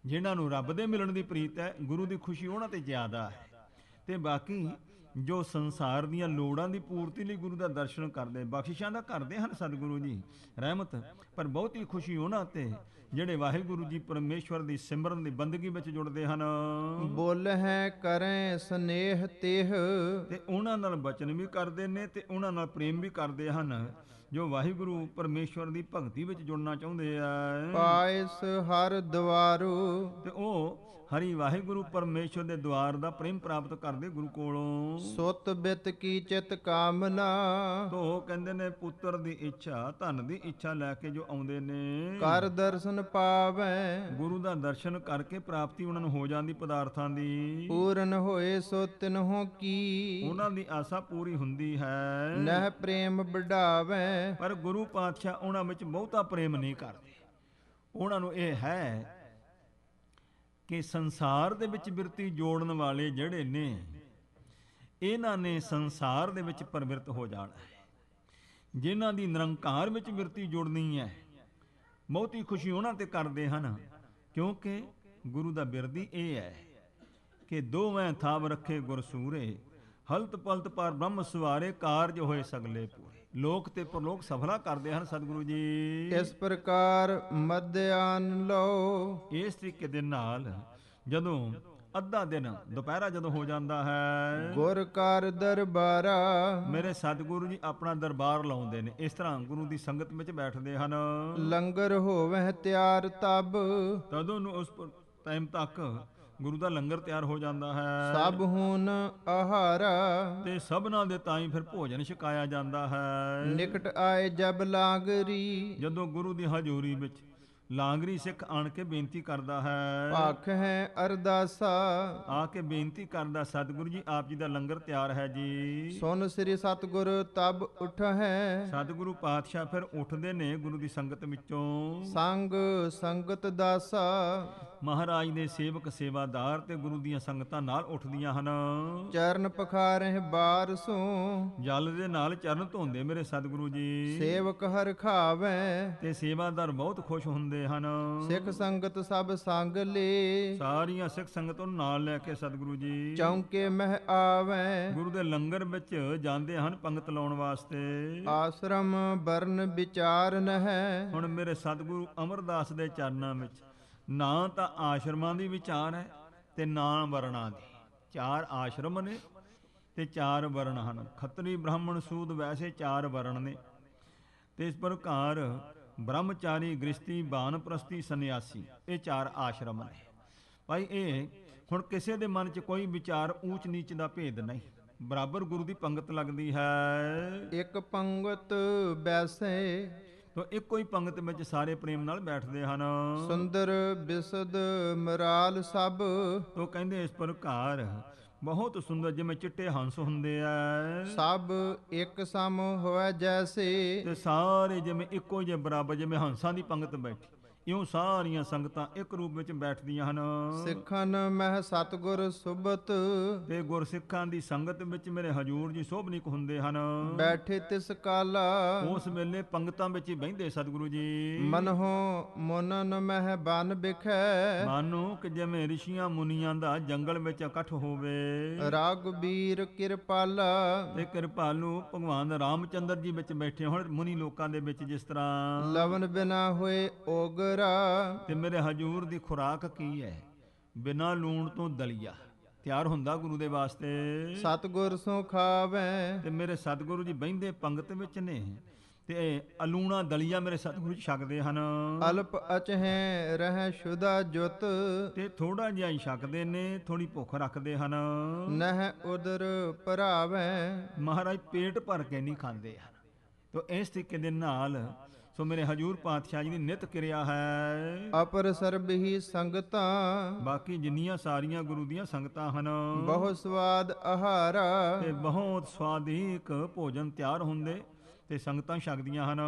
Speaker 1: ਜਿਨ੍ਹਾਂ ਨੂੰ ਰੱਬ ਦੇ ਮਿਲਣ ਦੀ ਪ੍ਰੀਤ ਹੈ, ਗੁਰੂ ਦੀ ਖੁਸ਼ੀ ਉਹਨਾਂ ਤੇ ਜ਼ਿਆਦਾ ਹੈ। ਤੇ ਬਾਕੀ ਜੋ ਸੰਸਾਰ ਦੀਆਂ ਲੋੜਾਂ ਦੀ ਪੂਰਤੀ ਲਈ ਗੁਰੂ ਦਾ ਦਰਸ਼ਨ ਕਰਦੇ, ਬਖਸ਼ਿਸ਼ਾਂ ਦਾ ਕਰਦੇ ਹਨ ਸਤਿਗੁਰੂ ਜੀ ਰਹਿਮਤ, ਪਰ ਬਹੁਤੀ ਖੁਸ਼ੀ ਉਹਨਾਂ ਤੇ ਜਿਹੜੇ ਵਾਹਿਗੁਰੂ ਜੀ ਪਰਮੇਸ਼ਵਰ ਦੀ ਸਿਮਰਨ ਦੀ ਬੰਦਗੀ ਵਿੱਚ ਜੁੜਦੇ ਹਨ।
Speaker 2: ਬੋਲ ਹੈ ਕਰੈ ਸਨੇਹ ਤਿਹ
Speaker 1: ਤੇ ਉਹਨਾਂ ਨਾਲ ਬਚਨ ਵੀ ਕਰਦੇ ਨੇ ਤੇ ਉਹਨਾਂ ਨਾਲ ਪ੍ਰੇਮ ਵੀ ਕਰਦੇ ਹਨ ਜੋ ਵਾਹਿਗੁਰੂ ਪਰਮੇਸ਼ਵਰ ਦੀ ਭਗਤੀ ਵਿੱਚ ਜੁੜਨਾ ਚਾਹੁੰਦੇ ਆ।
Speaker 2: ਪਾਇਸ ਹਰ ਦਵਾਰੂ
Speaker 1: ਤੇ ਉਹ ਹਰੀ ਵਾਹਿਗੁਰੂ ਪਰਮੇਸ਼ਵਰ ਦੇ ਦੁਆਰ ਦਾ ਪ੍ਰੇਮ ਪ੍ਰਾਪਤ ਕਰਦੇ ਗੁਰੂ ਕੋਲੋਂ।
Speaker 2: ਸੁਤ ਬਿਤ ਕੀ ਚਿਤ ਕਾਮਨਾ
Speaker 1: ਤੋ ਕਹਿੰਦੇ ਨੇ ਪੁੱਤਰ ਦੀ ਇੱਛਾ, ਧਨ ਦੀ ਇੱਛਾ ਲੈ ਕੇ ਜੋ ਆਉਂਦੇ ਨੇ,
Speaker 2: ਕਰ ਦਰਸ਼ਨ ਪਾਵੈ
Speaker 1: ਗੁਰੂ ਦਾ ਦਰਸ਼ਨ ਕਰਕੇ ਪ੍ਰਾਪਤੀ ਉਹਨਾਂ ਨੂੰ ਹੋ ਜਾਂਦੀ ਪਦਾਰਥਾਂ ਦੀ।
Speaker 2: ਪੂਰਨ ਹੋਏ ਸੋ ਤਿਨਹੁ ਕੀ
Speaker 1: ਉਹਨਾਂ ਦੀ ਆਸਾ ਪੂਰੀ ਹੁੰਦੀ ਹੈ।
Speaker 2: ਨਹਿ ਪ੍ਰੇਮ ਵਡਾਵੈ
Speaker 1: ਪਰ ਗੁਰੂ ਪਾਤਸ਼ਾਹ ਉਹਨਾਂ ਵਿੱਚ ਬਹੁਤਾ ਪ੍ਰੇਮ ਨਹੀਂ ਕਰਦੇ। ਉਹਨਾਂ ਨੂੰ ਇਹ ਹੈ ਕਿ ਸੰਸਾਰ ਦੇ ਵਿੱਚ ਬਿਰਤੀ ਜੋੜਨ ਵਾਲੇ ਜਿਹੜੇ ਨੇ, ਇਹਨਾਂ ਨੇ ਸੰਸਾਰ ਦੇ ਵਿੱਚ ਪਰਵਿਰਤ ਹੋ ਜਾਣਾ ਹੈ। ਜਿਨ੍ਹਾਂ ਦੀ ਨਿਰੰਕਾਰ ਵਿੱਚ ਬਿਰਤੀ ਜੋੜਨੀ ਹੈ, ਬਹੁਤੀ ਖੁਸ਼ੀ ਉਹਨਾਂ ਤੇ ਕਰਦੇ ਹਨ, ਕਿਉਂਕਿ ਗੁਰੂ ਦਾ ਬਿਰਦੀ ਇਹ ਹੈ ਕਿ ਦੋਵੇਂ ਥਾਵ ਰੱਖੇ ਗੁਰ ਸੂਰੇ, ਹਲਤ ਪਲਤ ਪਰ ਬ੍ਰਹਮ ਸਵਾਰੇ, ਕਾਰਜ ਹੋਏ ਸਗਲੇ ਪੂਰੇ। ਲੋਕ ਤੇ ਪਰਲੋਕ ਸਫਲਾ ਕਰਦੇ ਹਨ ਸਤਿਗੁਰੂ ਜੀ।
Speaker 2: ਇਸ ਪ੍ਰਕਾਰ ਮਧਿਆਨ ਲਓ।
Speaker 1: ਇਸ ਤਰੀਕੇ ਦੇ ਨਾਲ ਜਦੋਂ ਅੱਧਾ ਦਿਨ ਦੁਪਹਿਰਾ ਜਦੋਂ ਹੋ ਜਾਂਦਾ ਹੈ,
Speaker 2: ਗੁਰ ਕਰ ਦਰਬਾਰਾ
Speaker 1: ਮੇਰੇ ਸਤਿਗੁਰੂ ਜੀ ਆਪਣਾ ਦਰਬਾਰ ਲਾਉਂਦੇ ਨੇ। ਇਸ ਤਰ੍ਹਾਂ ਗੁਰੂ ਦੀ ਸੰਗਤ ਵਿੱਚ ਬੈਠਦੇ ਹਨ।
Speaker 2: ਲੰਗਰ ਹੋਵੇ ਤਿਆਰ ਤਬ
Speaker 1: ਤਦੋਂ ਨੂੰ ਉਸ ਟਾਈਮ ਤੱਕ ਗੁਰੂ ਦਾ ਲੰਗਰ ਤਿਆਰ ਹੋ ਜਾਂਦਾ ਹੈ।
Speaker 2: ਸਭ ਹੁਣ ਆਹਾਰਾ
Speaker 1: ਤੇ ਸਭਨਾਂ ਦੇ ਤਾਈਂ ਫਿਰ ਭੋਜਨ ਛਕਾਇਆ ਜਾਂਦਾ ਹੈ।
Speaker 2: ਨਿਕਟ ਆਏ ਜਬ ਲਾਗਰੀ
Speaker 1: ਜਦੋਂ ਗੁਰੂ ਦੀ ਹਜ਼ੂਰੀ ਵਿੱਚ ਲਾਂਗਰੀ ਸਿੱਖ ਆਣ ਕੇ ਬੇਨਤੀ ਕਰਦਾ ਹੈ,
Speaker 2: ਭਾਖ ਹੈ ਅਰਦਾਸਾ।
Speaker 1: ਆ ਕੇ ਬੇਨਤੀ ਕਰਦਾ, ਸਤਿਗੁਰੂ ਜੀ ਆਪ ਜੀ ਦਾ ਲੰਗਰ ਤਿਆਰ ਹੈ ਜੀ।
Speaker 2: ਸੁਨ ਸ੍ਰੀ ਸਤਿਗੁਰ ਤਬ ਉਠਹਿ,
Speaker 1: ਸਤਿਗੁਰੂ ਪਾਤਸ਼ਾਹ ਫਿਰ ਉੱਠਦੇ ਨੇ ਗੁਰੂ ਦੀ ਸੰਗਤ ਵਿੱਚੋਂ।
Speaker 2: ਸੰਗ ਸੰਗਤ ਦਾਸਾ।
Speaker 1: ਮਹਾਰਾਜ ਦੇ ਸੇਵਕ ਸੇਵਾਦਾਰ ਤੇ ਗੁਰੂ ਦੀਆਂ ਸੰਗਤਾਂ ਨਾਲ ਉੱਠਦੀਆਂ ਹਨ।
Speaker 2: ਚਰਨ ਪਖਾਰਹਿ ਬਾਰਸੋਂ,
Speaker 1: ਜਲ ਦੇ ਨਾਲ ਚਰਨ ਧੋਂਦੇ ਮੇਰੇ ਸਤਿਗੁਰੂ ਜੀ।
Speaker 2: ਸੇਵਕ ਹਰਿ ਖਾਵੈ,
Speaker 1: ਤੇ ਸੇਵਾਦਾਰ ਬਹੁਤ ਖੁਸ਼ ਹੁੰਦੇ ਹਨ।
Speaker 2: ਸਿੱਖ ਸੰਗਤ ਸਭ ਸੰਗ ਲੇ,
Speaker 1: ਸਾਰੀਆਂ ਸਿੱਖ ਸੰਗਤ ਨੂੰ ਨਾਲ ਲੈ ਕੇ ਸਤਿਗੁਰੂ ਜੀ
Speaker 2: ਚੌਂਕੇ ਮਹਿ ਆਵੈ।
Speaker 1: ਗੁਰੂ ਦੇ ਲੰਗਰ ਵਿੱਚ ਜਾਂਦੇ ਹਨ ਪੰਗਤ ਲਾਉਣ ਵਾਸਤੇ।
Speaker 2: ਆਸ਼ਰਮ ਬਰਨ ਵਿਚਾਰ ਨਹਿ,
Speaker 1: ਹੁਣ ਮੇਰੇ ਸਤਿਗੁਰੂ ਅਮਰਦਾਸ ਦੇ ਚਰਨਾਂ ਵਿੱਚ ਨਾ ਤਾਂ ਆਸ਼ਰਮਾਂ ਦੀ ਵਿਚਾਰ ਹੈ ਤੇ ਨਾ ਵਰਣਾਂ ਦੀ। 4 ਆਸ਼ਰਮ ਨੇ ਤੇ 4 ਵਰਣ ਹਨ। ਖੱਤਰੀ ਬ੍ਰਾਹਮਣ ਸੂਦ ਵੈਸੇ 4 ਵਰਣ ਨੇ। ਤੇ ਇਸ ਪ੍ਰਕਾਰ ਬ੍ਰਹਮਚਾਰੀ, ਗ੍ਰਸਤੀ, ਬਾਨਪ੍ਰਸਤੀ, ਸੰਨਿਆਸੀ, ਇਹ 4 ਆਸ਼ਰਮ ਨੇ। ਭਾਈ ਇਹ ਹੁਣ ਕਿਸੇ ਦੇ ਮਨ 'ਚ ਕੋਈ ਵਿਚਾਰ ਊਚ ਨੀਚ ਦਾ ਭੇਦ ਨਹੀਂ, ਬਰਾਬਰ ਗੁਰੂ ਦੀ ਪੰਗਤ ਲੱਗਦੀ ਹੈ।
Speaker 2: ਇੱਕ ਪੰਗਤ ਬੈਸੇ,
Speaker 1: ਤੋ ਇੱਕੋ ਹੀ ਪੰਗਤ ਵਿੱਚ ਸਾਰੇ ਪ੍ਰੇਮ ਨਾਲ ਬੈਠਦੇ ਹਨ।
Speaker 2: ਸੁੰਦਰ ਬਿਸਦ ਮਰਾਲ ਸਭ,
Speaker 1: ਤੋ ਕਹਿੰਦੇ ਇਸ ਪ੍ਰਕਾਰ ਬਹੁਤ ਸੁੰਦਰ ਜਿਵੇਂ ਚਿੱਟੇ ਹੰਸ ਹੁੰਦੇ ਆ,
Speaker 2: ਸਭ ਇੱਕ ਸਮ ਹੋਇ ਜੈਸੇ।
Speaker 1: ਤੇ ਸਾਰੇ ਜਿਵੇਂ ਇੱਕੋ ਜਿਹੇ ਬਰਾਬਰ, ਜਿਵੇਂ ਹੰਸਾਂ ਦੀ ਪੰਗਤ ਬੈਠੀ, ਇਉਂ ਸਾਰੀਆਂ ਸੰਗਤਾਂ ਇੱਕ ਰੂਪ ਵਿੱਚ ਬੈਠਦੀਆਂ ਹਨ।
Speaker 2: ਸਿੱਖਨ ਮਹਿ ਸਤਿਗੁਰ ਸੁਭਤ,
Speaker 1: ਤੇ ਗੁਰਸਿੱਖਾਂ ਦੀ ਸੰਗਤ ਵਿੱਚ ਮੇਰੇ ਹਜੂਰ ਜੀ ਸੋਭਨੀਕ ਹੁੰਦੇ ਹਨ।
Speaker 2: ਬੈਠੇ ਤਿਸ ਕਾਲਾ,
Speaker 1: ਉਸ ਵੇਲੇ ਪੰਗਤਾਂ ਵਿੱਚ ਹੀ ਬਹਿੰਦੇ ਸਤਿਗੁਰੂ ਜੀ।
Speaker 2: ਮਨਹੁ ਮੁਨਨ ਮਹਿ ਬਨ ਬਿਖੈ,
Speaker 1: ਮਾਨੋ ਕਿ ਜਿਵੇਂ ਰਿਸ਼ੀਆਂ ਮੁਨੀਆਂ ਦਾ ਜੰਗਲ ਵਿੱਚ ਇਕੱਠ ਹੋਵੇ।
Speaker 2: ਰਾਗਬੀਰ ਕਿਰਪਾਲਾ,
Speaker 1: ਤੇ ਕਿਰਪਾਲੂ ਭਗਵਾਨ ਰਾਮਚੰਦਰ ਜੀ ਵਿੱਚ ਬੈਠੇ ਹੁਣ ਮੁਨੀ ਲੋਕਾਂ ਦੇ ਵਿੱਚ, ਜਿਸ ਤਰ੍ਹਾਂ
Speaker 2: ਲਵਨ ਬਿਨਾ ਹੋਏ ਓਗਰਾ।
Speaker 1: ਤੇ ਮੇਰੇ ਹਜੂਰ ਦੀ ਖੁਰਾਕ ਕੀ ਹੈ? ਬਿਨਾ ਲੂਣ ਤੋਂ ਦਲੀਆ ਤਿਆਰ ਹੁੰਦਾ ਗੁਰੂ ਦੇ ਵਾਸਤੇ।
Speaker 2: ਸਤਿਗੁਰ ਸੋ ਖਾਵੈ,
Speaker 1: ਤੇ ਮੇਰੇ ਸਤਿਗੁਰੂ ਜੀ ਬਹਿੰਦੇ ਪੰਗਤ ਵਿੱਚ ਨੇ ਤੇ ਅਲੂਣਾ ਦਲੀਆ ਮੇਰੇ ਸਤਿਗੁਰੂ ਜੀ ਛਕਦੇ ਹਨ।
Speaker 2: ਅਲਪ ਅਚਹਿ ਰਹਿ ਸ਼ੁਦਾ ਜੁਤ,
Speaker 1: ਤੇ ਥੋੜਾ ਜਿਹਾ ਹੀ ਛਕਦੇ ਨੇ, ਥੋੜੀ ਭੁੱਖ ਰੱਖਦੇ ਹਨ।
Speaker 2: ਨਹਿ ਉਦਰ ਭਰਾਵੈ,
Speaker 1: ਮਹਾਰਾਜ ਪੇਟ ਭਰ ਕੇ ਨਹੀਂ ਖਾਂਦੇ ਹਨ। ਤੋ ਇਸ ਤਰੀਕੇ ਦੇ ਨਾਲ ਸੋ ਮੇਰੇ ਹਜੂਰ ਪਾਤਸ਼ਾਹ ਜੀ ਦੀ ਨਿਤ ਕਿਰਿਆ ਹੈ।
Speaker 2: ਅਪਰ ਸਰਬ ਹੀ ਸੰਗਤਾਂ,
Speaker 1: ਬਾਕੀ ਜਿੰਨੀਆਂ ਸਾਰੀਆਂ ਗੁਰੂ ਦੀਆਂ ਸੰਗਤਾਂ ਹਨ,
Speaker 2: ਬਹੁਤ ਸਵਾਦ ਆਹਾਰਾ।
Speaker 1: ਤੇ ਬਹੁਤ ਸਵਾਦਿਕ ਭੋਜਨ ਤਿਆਰ ਹੁੰਦੇ ਤੇ ਸੰਗਤਾਂ ਛਕਦੀਆਂ ਹਨ।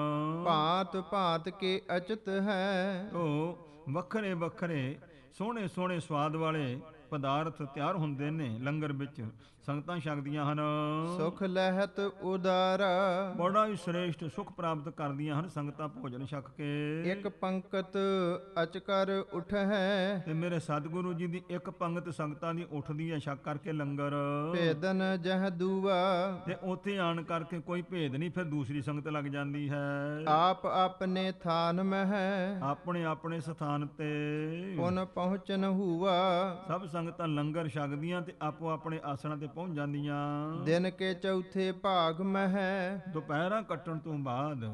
Speaker 2: ਭਾਂਤ ਭਾਂਤ ਕੇ ਅਚਤ ਹੈ,
Speaker 1: ਤੋ ਵੱਖਰੇ ਵੱਖਰੇ ਸੋਹਣੇ ਸੋਹਣੇ ਸਵਾਦ ਵਾਲੇ ਪਦਾਰਥ ਤਿਆਰ ਹੁੰਦੇ ਨੇ ਲੰਗਰ ਵਿੱਚ, ਸੰਗਤਾਂ ਛਕਦੀਆਂ ਹਨ।
Speaker 2: ਸੁਖ ਲਹਿਤ ਉਦਾਰਾ,
Speaker 1: ਬੜਾ ਹੀ ਸ੍ਰੇਸ਼ਟ ਸੁਖ ਪ੍ਰਾਪਤ ਕਰਦੀਆਂ ਹਨ ਸੰਗਤਾਂ ਭੋਜਨ ਛਕ ਕੇ।
Speaker 2: ਇੱਕ ਪੰਕਤ ਅਚਕਰ ਉਠਹਿ,
Speaker 1: ਤੇ ਮੇਰੇ ਸਤਿਗੁਰੂ ਜੀ ਦੀ ਇੱਕ ਪੰਗਤ ਸੰਗਤਾਂ ਦੀ ਉੱਠਦੀ ਹੈ ਛਕ ਕਰਕੇ ਲੰਗਰ।
Speaker 2: ਭੇਦਨ ਜਹ ਦੂਆ,
Speaker 1: ਤੇ ਉੱਥੇ ਆਣ ਕਰਕੇ ਕੋਈ ਭੇਦ ਨਹੀਂ, ਫਿਰ ਦੂਸਰੀ ਸੰਗਤ ਲੱਗ ਜਾਂਦੀ ਹੈ।
Speaker 2: ਆਪ ਆਪਣੇ ਥਾਨ ਮਹਿ,
Speaker 1: ਆਪਣੇ ਆਪਣੇ ਸਥਾਨ ਤੇ
Speaker 2: ਪੁਨ ਪਹੁੰਚਨ ਹੁਆ।
Speaker 1: ਸਭ ਸੰਗਤਾਂ ਲੰਗਰ ਛਕਦੀਆਂ ਤੇ ਆਪੋ ਆਪਣੇ ਆਸਣਾਂ ਤੇ ਪਹੁੰਚ ਜਾਂਦੀਆਂ।
Speaker 2: ਦਿਨ ਕੇ ਚੌਥੇ ਭਾਗ ਮਹਿ,
Speaker 1: ਦੁਪਹਿਰਾਂ ਕੱਟਣ ਤੋਂ ਬਾਅਦ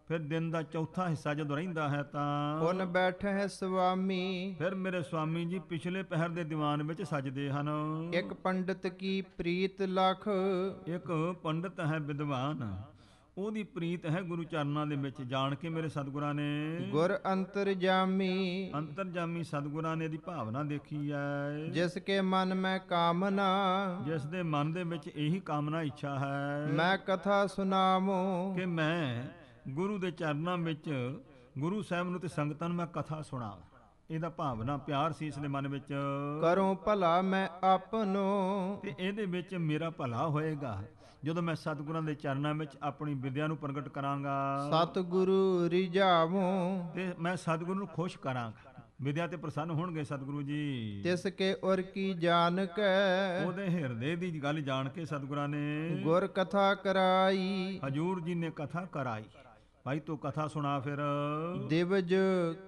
Speaker 1: ਫਿਰ ਦਿਨ ਦਾ ਚੌਥਾ ਹਿੱਸਾ ਜਦੋਂ ਰਹਿੰਦਾ ਹੈ ਤਾਂ
Speaker 2: ਪੁਨ ਬੈਠੈ ਸੁਆਮੀ।
Speaker 1: ਫਿਰ ਮੇਰੇ ਸਵਾਮੀ ਜੀ ਪਿਛਲੇ ਪਹਿਰ ਦੇ ਦੀਵਾਨ ਵਿੱਚ ਸਜਦੇ ਹਨ।
Speaker 2: ਇੱਕ ਪੰਡਤ ਕੀ ਪ੍ਰੀਤ ਲਖ,
Speaker 1: ਇੱਕ ਪੰਡਤ ਹੈ ਵਿਦਵਾਨ, ਉਹਦੀ ਪ੍ਰੀਤ ਹੈ ਗੁਰੂ ਚਰਨਾਂ ਦੇ ਵਿੱਚ। ਜਾਣ ਕੇ ਮੇਰੇ ਸਤਿਗੁਰਾਂ ਨੇ
Speaker 2: ਗੁਰ ਅੰਤਰਜਾਮੀ,
Speaker 1: ਅੰਤਰਜਾਮੀ ਸਤਿਗੁਰਾਂ ਨੇ ਦੀ ਭਾਵਨਾ ਦੇਖੀ ਹੈ।
Speaker 2: ਜਿਸ ਕੇ ਮਨ ਮੈਂ ਕਾਮਨਾ,
Speaker 1: ਜਿਸ ਦੇ ਮਨ ਦੇ ਵਿੱਚ ਇਹੀ ਕਾਮਨਾ ਇੱਛਾ ਹੈ
Speaker 2: ਮੈਂ ਕਥਾ ਸੁਨਾਮੋ।
Speaker 1: ਕਿ ਮੈਂ ਗੁਰੂ ਦੇ ਚਰਨਾਂ ਵਿੱਚ ਗੁਰੂ ਸਾਹਿਬ ਨੂੰ ਤੇ ਸੰਗਤਾਂ ਨੂੰ ਮੈਂ ਕਥਾ ਸੁਣਾਵਾਂ। ਇਹਦਾ ਭਾਵਨਾ ਪਿਆਰ ਸੀ ਇਸ ਦੇ ਮਨ ਵਿੱਚ।
Speaker 2: ਕਰੂੰ ਭਲਾ ਮੈਂ ਆਪਨੋ,
Speaker 1: ਤੇ ਇਹਦੇ ਵਿੱਚ ਮੇਰਾ ਭਲਾ ਹੋਏਗਾ ਜਦੋਂ ਮੈਂ ਸਤਿਗੁਰਾਂ ਦੇ ਚਰਨਾਂ ਵਿੱਚ ਆਪਣੀ ਵਿਦਿਆ ਨੂੰ ਪ੍ਰਗਟ ਕਰਾਂਗਾ।
Speaker 2: ਸਤਿਗੁਰੂ ਰਿਝਾਵੋ,
Speaker 1: ਤੇ ਮੈਂ ਸਤਿਗੁਰੂ ਨੂੰ ਖੁਸ਼ ਕਰਾਂਗਾ। ਵਿਦਿਆ ਤੇ ਪ੍ਰਸੰਨ ਹੋਣਗੇ ਸਤਿਗੁਰੂ ਜੀ।
Speaker 2: ਤਿਸ ਕੇ ਉਰ ਕੀ ਜਾਣ ਕੈ,
Speaker 1: ਉਹਦੇ ਹਿਰਦੇ ਦੀ ਗੱਲ ਜਾਣ ਕੇ ਸਤਿਗੁਰਾਂ ਨੇ
Speaker 2: ਗੁਰ ਕਥਾ ਕਰਾਈ।
Speaker 1: ਹਜੂਰ ਜੀ ਨੇ ਕਥਾ ਕਰਾਈ। ਭਾਈ ਤੂੰ ਕਥਾ ਸੁਣਾ ਫਿਰ।
Speaker 2: ਦਿਵਜ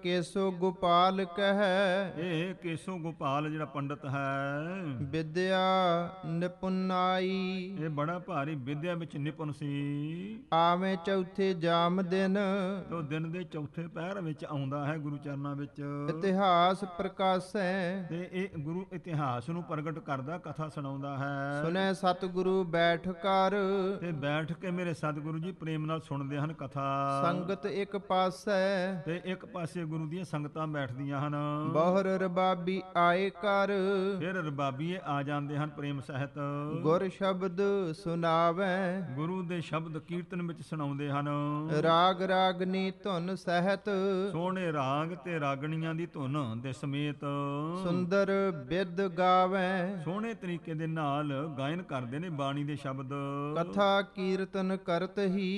Speaker 2: ਕੇਸੋ ਗੋਪਾਲ ਕਹੈ,
Speaker 1: ਇਹ ਕੇਸੋ ਗੋਪਾਲ ਜਿਹੜਾ ਪੰਡਤ ਹੈ
Speaker 2: ਵਿਦਿਆ ਨਿਪੁੰਨਾਈ।
Speaker 1: ਇਹ ਬੜਾ ਭਾਰੀ ਵਿਦਿਆ ਵਿੱਚ ਨਿਪੁੰਨ ਸੀ।
Speaker 2: ਆਵੇਂ ਚੌਥੇ ਜਾਮ ਦਿਨ,
Speaker 1: ਤੋ ਦਿਨ ਦੇ ਚੌਥੇ ਪਹਿਰ ਵਿੱਚ ਆਉਂਦਾ ਹੈ ਗੁਰੂ ਚਰਨਾਂ ਵਿੱਚ।
Speaker 2: ਇਤਿਹਾਸ ਪ੍ਰਕਾਸ਼ੈ,
Speaker 1: ਤੇ ਇਹ ਗੁਰੂ ਇਤਿਹਾਸ ਨੂੰ ਪ੍ਰਗਟ ਕਰਦਾ, ਕਥਾ ਸੁਣਾਉਂਦਾ ਹੈ।
Speaker 2: ਸੁਨੈ ਸਤਿਗੁਰੂ ਬੈਠ ਕਰ,
Speaker 1: ਤੇ ਬੈਠ ਕੇ ਮੇਰੇ ਸਤਿਗੁਰੂ ਜੀ ਪ੍ਰੇਮ ਨਾਲ ਸੁਣਦੇ ਹਨ ਕਥਾ।
Speaker 2: ਸੰਗਤ ਇੱਕ ਪਾਸੈ
Speaker 1: ਤੇ ਇੱਕ ਪਾਸੇ ਗੁਰੂ ਦੀਆਂ ਸੰਗਤਾਂ ਬੈਠਦੀਆਂ ਹਨ।
Speaker 2: ਬਹੁਰ ਰਬਾਬੀ ਆਏ ਕਰ
Speaker 1: ਫਿਰ ਰਬਾਬੀਏ ਆ ਜਾਂਦੇ ਹਨ ਪ੍ਰੇਮ ਸਹਿਤ।
Speaker 2: ਗੁਰ ਸ਼ਬਦ ਸੁਨਾਵੈ
Speaker 1: ਗੁਰੂ ਦੇ ਸ਼ਬਦ ਕੀਰਤਨ ਵਿੱਚ ਸੁਣਾਉਂਦੇ ਹਨ।
Speaker 2: ਰਾਗ ਰਾਗਨੀ ਧੁਨ ਸਹਿਤ
Speaker 1: ਸੋਹਣੇ ਰਾਗ ਤੇ ਰਾਗਣੀਆਂ ਦੀ ਧੁਨ ਦੇ ਸਮੇਤ
Speaker 2: ਸੁੰਦਰ ਬਿਦ ਗਾਵੈ
Speaker 1: ਸੋਹਣੇ ਤਰੀਕੇ ਦੇ ਨਾਲ ਗਾਇਨ ਕਰਦੇ ਨੇ ਬਾਣੀ ਦੇ ਸ਼ਬਦ।
Speaker 2: ਕਥਾ ਕੀਰਤਨ ਕਰਤ ਹੀ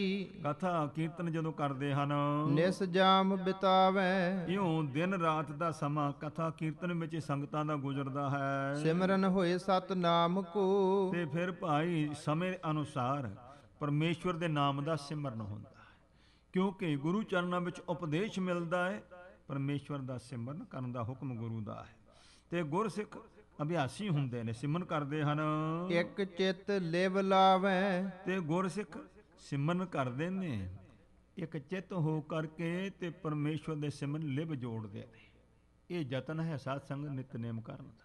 Speaker 1: ਕਥਾ ਕੀਰਤਨ ਜਦੋਂ ਕਰਦੇ ਹਨ
Speaker 2: ਨਿਸ ਜਾਮ ਬਿਤਾਵੈ
Speaker 1: ਇਉਂ ਦਿਨ ਰਾਤ ਦਾ ਸਮਾਂ ਕਥਾ ਕੀਰਤਨ ਵਿੱਚ ਸੰਗਤਾਂ ਦਾ ਗੁਜ਼ਰਦਾ ਹੈ।
Speaker 2: ਸਿਮਰਨ ਹੋਏ ਸਤਨਾਮ ਕੋ
Speaker 1: ਤੇ ਫਿਰ ਭਾਈ ਸਮੇਂ ਅਨੁਸਾਰ ਪਰਮੇਸ਼ਵਰ ਦੇ ਨਾਮ ਦਾ ਸਿਮਰਨ ਹੁੰਦਾ ਹੈ, ਕਿਉਂਕਿ ਗੁਰੂ ਚਰਨਾਂ ਵਿੱਚ ਉਪਦੇਸ਼ ਮਿਲਦਾ ਹੈ। ਪਰਮੇਸ਼ਵਰ ਦਾ ਸਿਮਰਨ ਕਰਨ ਦਾ ਹੁਕਮ ਗੁਰੂ ਦਾ ਹੈ ਤੇ ਗੁਰਸਿੱਖ ਅਭਿਆਸੀ ਹੁੰਦੇ ਨੇ, ਸਿਮਰਨ ਕਰਦੇ ਹਨ।
Speaker 2: ਇੱਕ ਚਿੱਤ ਲਿਵ ਲਾਵੈ
Speaker 1: ਤੇ ਗੁਰਸਿੱਖ ਸਿਮਰਨ ਕਰਦੇ ਨੇ ਇੱਕ ਚਿੱਤ ਹੋ ਕਰਕੇ ਤੇ ਪਰਮੇਸ਼ਵਰ ਦੇ ਸਿਮਰਨ ਲਿਵ ਜੋੜਦੇ ਨੇ। ਇਹ ਯਤਨ ਹੈ ਸਾਧ ਸੰਗਤ ਨਿਤਨੇਮ ਕਰਨ ਦਾ।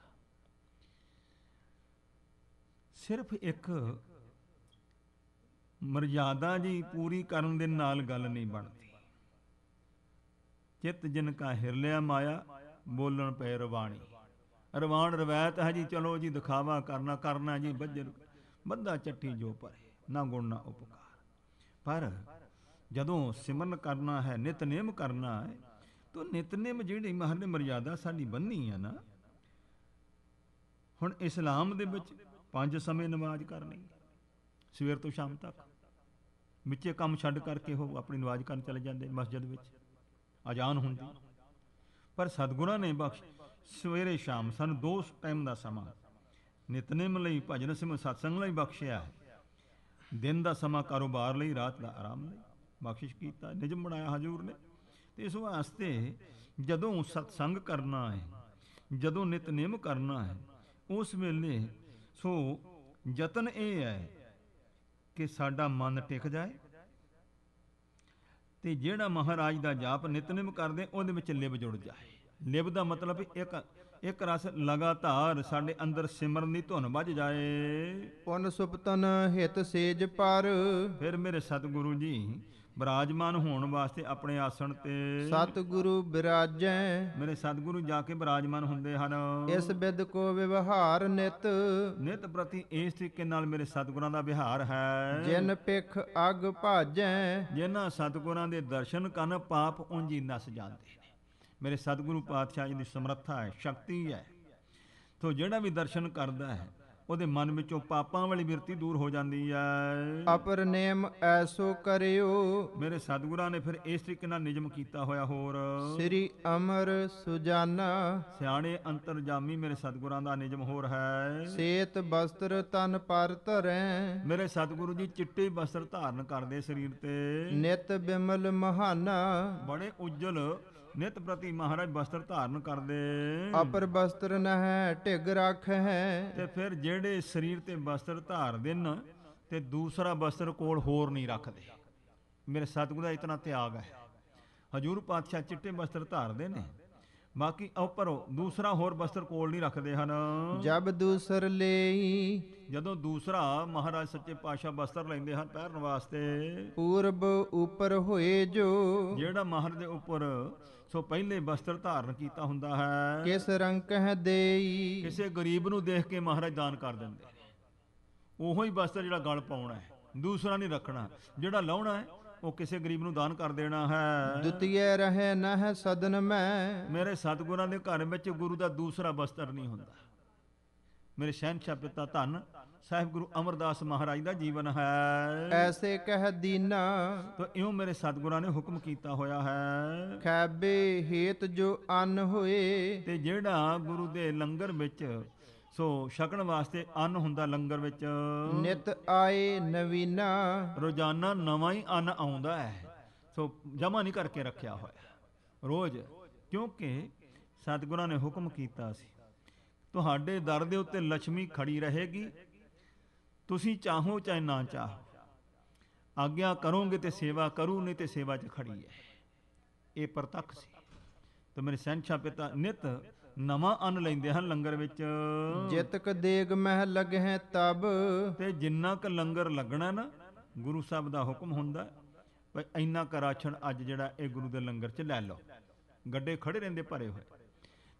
Speaker 1: ਸਿਰਫ ਇੱਕ ਮਰਜ਼ਾਦਾ ਜੀ ਪੂਰੀ ਕਰਨ ਦੇ ਨਾਲ ਗੱਲ ਨਹੀਂ ਬਣਦੀ। ਚਿੱਤ ਜਿਨ ਕਾ ਹਿਰ ਲਿਆ ਮਾਇਆ ਬੋਲਣ ਪਏ ਰਵਾਣੀ। ਰਵਾਨ ਰਵਾਇਤ ਹੈ ਜੀ, ਚਲੋ ਜੀ ਦਿਖਾਵਾ ਕਰਨਾ ਜੀ ਬੱਜਰ ਬੰਦਾ ਚੱਟੀ ਜੋ ਪਰੇ ਨਾ ਗੁਣ ਨਾ ਉਪਕਾਰ। ਪਰ ਜਦੋਂ ਸਿਮਰਨ ਕਰਨਾ ਹੈ, ਨਿਤਨੇਮ ਕਰਨਾ ਹੈ, ਤਾਂ ਨਿਤਨੇਮ ਜਿਹੜੀ ਮਹਾਰਾਜ ਨੇ ਮਰਜ਼ਾਦਾ ਸਾਡੀ ਬੰਨੀ ਆ ਨਾ। ਹੁਣ ਇਸਲਾਮ ਦੇ ਵਿੱਚ 5 ਸਮੇਂ ਨਮਾਜ਼ ਕਰਨੀ, ਸਵੇਰ ਤੋਂ ਸ਼ਾਮ ਤੱਕ। ਵਿੱਚੇ ਕੰਮ ਛੱਡ ਕਰਕੇ ਉਹ ਆਪਣੀ ਨਮਾਜ਼ ਕਰਨ ਚਲੇ ਜਾਂਦੇ ਮਸਜਿਦ ਵਿੱਚ, ਅਜ਼ਾਨ ਹੁੰਦੀ। ਪਰ ਸਤਿਗੁਰਾਂ ਨੇ ਬਖਸ਼ ਸਵੇਰੇ ਸ਼ਾਮ ਸਾਨੂੰ 2 ਟਾਈਮ ਦਾ ਸਮਾਂ ਨਿਤਨੇਮ ਲਈ, ਭਜਨ ਸਿਮਰਨ ਸਤਸੰਗ ਲਈ ਬਖਸ਼ਿਆ ਹੈ। ਦਿਨ ਦਾ ਸਮਾਂ ਕਾਰੋਬਾਰ ਲਈ, ਰਾਤ ਦਾ ਆਰਾਮ ਲਈ ਬਖਸ਼ਿਸ਼ ਕੀਤਾ, ਨਿਯਮ ਬਣਾਇਆ ਹਜ਼ੂਰ ਨੇ। ਤੇ ਇਸ ਵਾਸਤੇ ਜਦੋਂ ਸਤਸੰਗ ਕਰਨਾ ਹੈ, ਜਦੋਂ ਨਿਤਨੇਮ ਕਰਨਾ ਹੈ, ਉਸ ਵੇਲੇ ਸੋ ਯਤਨ ਇਹ ਹੈ ਕਿ ਸਾਡਾ ਮਨ ਟਿਕ ਜਾਏ ਤੇ ਜਿਹੜਾ ਮਹਾਰਾਜ ਦਾ ਜਾਪ ਨਿਤਨੇਮ ਕਰਦੇ ਉਹਦੇ ਵਿੱਚ ਲਿਵ ਜੁੜ ਜਾਏ। ਲਿਵ ਦਾ ਮਤਲਬ ਇੱਕ ਰਸ ਲਗਾਤਾਰ ਸਾਡੇ ਅੰਦਰ ਸਿਮਰਨ ਦੀ ਧੁਨ ਵੱਜ ਜਾਏ।
Speaker 2: ਪੁਨ ਸੁਪਤਨ ਹਿਤ ਸੇਜ ਪਰ
Speaker 1: ਫਿਰ ਮੇਰੇ ਸਤਿਗੁਰੂ ਜੀ ਬਿਰਾਜਮਾਨ ਹੋਣ ਵਾਸਤੇ ਆਪਣੇ ਆਸਣ ਤੇ
Speaker 2: ਸਤਿਗੁਰੂ ਬਿਰਾਜੈ
Speaker 1: ਮੇਰੇ ਸਤਿਗੁਰੂ ਜਾ ਕੇ ਬਿਰਾਜਮਾਨ ਹੁੰਦੇ ਹਨ।
Speaker 2: ਇਸ ਬਿਦ ਕੋ ਵਿਵਹਾਰ ਨਿਤ
Speaker 1: ਪ੍ਰਤੀ ਇਸ ਤਰੀਕੇ ਨਾਲ ਮੇਰੇ ਸਤਿਗੁਰਾਂ ਦਾ ਵਿਹਾਰ ਹੈ।
Speaker 2: ਜਿਨ ਪਿਖ ਅਗ ਭਾਜੈ
Speaker 1: ਜਿਨ੍ਹਾਂ ਸਤਿਗੁਰਾਂ ਦੇ ਦਰਸ਼ਨ ਕਰਨ ਪਾਪ ਉਂਝ ਹੀ ਨਸ ਜਾਂਦੇ ਨੇ। ਮੇਰੇ ਸਤਿਗੁਰੂ ਪਾਤਸ਼ਾਹ ਜੀ ਦੀ ਸਮਰੱਥਾ ਹੈ, ਸ਼ਕਤੀ ਹੈ। ਤੋ ਜਿਹੜਾ ਵੀ ਦਰਸ਼ਨ ਕਰਦਾ ਹੈ ਉਹਦੇ ਮਨ ਵਿੱਚੋਂ ਪਾਪਾਂ ਵਾਲੀ ਬਿਰਤੀ ਦੂਰ ਹੋ ਜਾਂਦੀ ਹੈ।
Speaker 2: ਅਪਰ ਨੇਮ ਐਸੋ ਕਰਿਓ
Speaker 1: ਮੇਰੇ ਸਤਿਗੁਰਾਂ ਨੇ ਫਿਰ ਇਸ ਤਰੀਕੇ ਨਾਲ ਨਿਯਮ ਕੀਤਾ ਹੋਇਆ। ਹੋਰ
Speaker 2: ਸ੍ਰੀ ਅਮਰ ਸੁਜਾਨਾ
Speaker 1: ਸਿਆਣੇ ਅੰਤਰਜਾਮੀ ਮੇਰੇ ਸਤਿਗੁਰਾਂ ਦਾ ਨਿਯਮ ਹੋਰ ਹੈ।
Speaker 2: ਸੇਤ ਬਸਤਰ ਤਨ ਪਰ ਧਰੈ
Speaker 1: ਮੇਰੇ ਸਤਿਗੁਰੂ ਜੀ ਚਿੱਟੇ ਬਸਤਰ ਧਾਰਨ ਕਰਦੇ ਸਰੀਰ ਤੇ,
Speaker 2: ਨਿਤ ਬਿਮਲ ਮਹਾਨਾ
Speaker 1: ਬੜੇ ਉਜਲ ਨਿਤ ਪ੍ਰਤੀ ਮਹਾਰਾਜ ਬਸਤਰ ਧਾਰਨ ਕਰਦੇ।
Speaker 2: ਅਪਰ ਬਸਤਰ ਨਹਿ ਢਿਗ ਰੱਖੈ
Speaker 1: ਤੇ ਫਿਰ ਜਿਹੜੇ ਸਰੀਰ ਤੇ ਬਸਤਰ ਧਾਰਦੇ ਨੇ ਤੇ ਦੂਸਰਾ ਬਸਤਰ ਕੋਲ ਹੋਰ ਨਹੀਂ ਰੱਖਦੇ। ਮੇਰੇ ਸਤਿਗੁਰੂ ਦਾ ਇਤਨਾ ਤਿਆਗ ਹੈ। ਹਜੂਰ ਪਾਤਸ਼ਾਹ ਚਿੱਟੇ ਬਸਤਰ ਧਾਰਦੇ ਨੇ, ਬਾਕੀ ਉੱਪਰ ਦੂਸਰਾ ਹੋਰ ਬਸਤਰ ਕੋਲ ਨਹੀਂ ਰੱਖਦੇ ਹਨ।
Speaker 2: ਜਬ ਦੂਸਰ ਲਈ
Speaker 1: ਜਦੋਂ ਦੂਸਰਾ ਮਹਾਰਾਜ ਸੱਚੇ ਪਾਤਸ਼ਾਹ ਬਸਤਰ ਲੈਂਦੇ ਹਨ ਪਹਿਰਨ ਵਾਸਤੇ,
Speaker 2: ਪੂਰਬ ਉਪਰ ਹੋਏ ਜੋ
Speaker 1: ਜਿਹੜਾ ਮਹਾਰਾਜ ਦੇ ਉੱਪਰ ਸੋ ਪਹਿਲੇ ਬਸਤਰ ਧਾਰਨ ਕੀਤਾ ਹੁੰਦਾ ਹੈ,
Speaker 2: ਕਿਸ ਰੰਗ ਹੈ ਦੇਈ
Speaker 1: ਕਿਸੇ ਗਰੀਬ ਨੂੰ ਦੇਖ ਕੇ ਮਹਾਰਾਜ ਦਾਨ ਕਰ ਦਿੰਦੇ ਨੇ। ਉਹੋ ਹੀ ਬਸਤਰ ਜਿਹੜਾ ਗਲ ਪਾਉਣਾ ਹੈ, ਦੂਸਰਾ ਨਹੀਂ ਰੱਖਣਾ। ਜਿਹੜਾ ਲਾਉਣਾ ਹੈ ਉਹ ਕਿਸੇ ਗਰੀਬ ਨੂੰ ਦਾਨ ਕਰ ਦੇਣਾ ਹੈ।
Speaker 2: ਦੁਤੀਏ ਰਹੇ ਨਾ ਹੈ ਸਦਨ ਮੈਂ
Speaker 1: ਮੇਰੇ ਸਤਿਗੁਰਾਂ ਦੇ ਘਰ ਵਿੱਚ ਗੁਰੂ ਦਾ ਦੂਸਰਾ ਬਸਤਰ ਨਹੀਂ ਹੁੰਦਾ। ਮੇਰੇ ਸ਼ਹਿਨਸ਼ਾਹ ਪਿਤਾ ਧੰਨ ਸਾਹਿਬ ਗੁਰੂ ਅਮਰਦਾਸ ਮਹਾਰਾਜ ਦਾ ਜੀਵਨ ਹੈ।
Speaker 2: ਐਸੇ ਕਹਿ ਦੀਨਾ
Speaker 1: ਤਾਂ ਇਉਂ ਮੇਰੇ ਸਤਿਗੁਰਾਂ ਨੇ ਹੁਕਮ ਕੀਤਾ ਹੋਇਆ ਹੈ।
Speaker 2: ਖੈਬੇ ਹੇਤ ਜੋ ਅੰਨ ਹੋਏ
Speaker 1: ਤੇ ਜਿਹੜਾ ਗੁਰੂ ਦੇ ਲੰਗਰ ਵਿੱਚ ਸੋ ਛਕਣ ਵਾਸਤੇ ਅੰਨ ਹੁੰਦਾ, ਲੰਗਰ ਵਿੱਚ
Speaker 2: ਨਿਤ ਆਏ ਨਵੀਨਾ
Speaker 1: ਰੋਜ਼ਾਨਾ ਨਵਾਂ ਹੀ ਅੰਨ ਆਉਂਦਾ ਹੈ। ਸੋ ਜਮਾ ਨਹੀਂ ਕਰਕੇ ਰੱਖਿਆ ਹੋਇਆ ਰੋਜ਼, ਕਿਉਂਕਿ ਸਤਿਗੁਰਾਂ ਨੇ ਹੁਕਮ ਕੀਤਾ ਸੀ ਤੁਹਾਡੇ ਦਰ ਦੇ ਉੱਤੇ ਲక్ష్ਮੀ ਖੜੀ ਰਹੇਗੀ, ਤੁਸੀਂ ਚਾਹੋ ਚਾਹੇ ਨਾ ਚਾਹੋ। ਆਗਿਆ ਕਰੋਗੇ ਤੇ ਸੇਵਾ ਕਰੂ, ਨਹੀਂ ਤੇ ਸੇਵਾ 'ਚ ਖੜੀ ਹੈ। ਇਹ ਪ੍ਰਤੱਖ ਸੀ। ਤੇ ਮੇਰੇ ਸਹਿਨਸ਼ਾਹ ਪਿਤਾ ਨਿਤ ਨਵਾਂ ਅੰਨ ਲੈਂਦੇ ਹਨ ਲੰਗਰ ਵਿੱਚ।
Speaker 2: ਜਿਤਕ ਦੇਗ ਮਹਿ ਲੱਗਹਿ ਤਬ
Speaker 1: ਤੇ ਜਿੰਨਾ ਕ ਲੰਗਰ ਲੱਗਣਾ ਨਾ, ਗੁਰੂ ਸਾਹਿਬ ਦਾ ਹੁਕਮ ਹੁੰਦਾ ਭਾਈ ਇੰਨਾ ਕੁ ਰਾਸ਼ਨ ਅੱਜ ਜਿਹੜਾ ਇਹ ਗੁਰੂ ਦੇ ਲੰਗਰ 'ਚ ਲੈ ਲਓ। ਗੱਡੇ ਖੜੇ ਰਹਿੰਦੇ ਭਰੇ ਹੋਏ,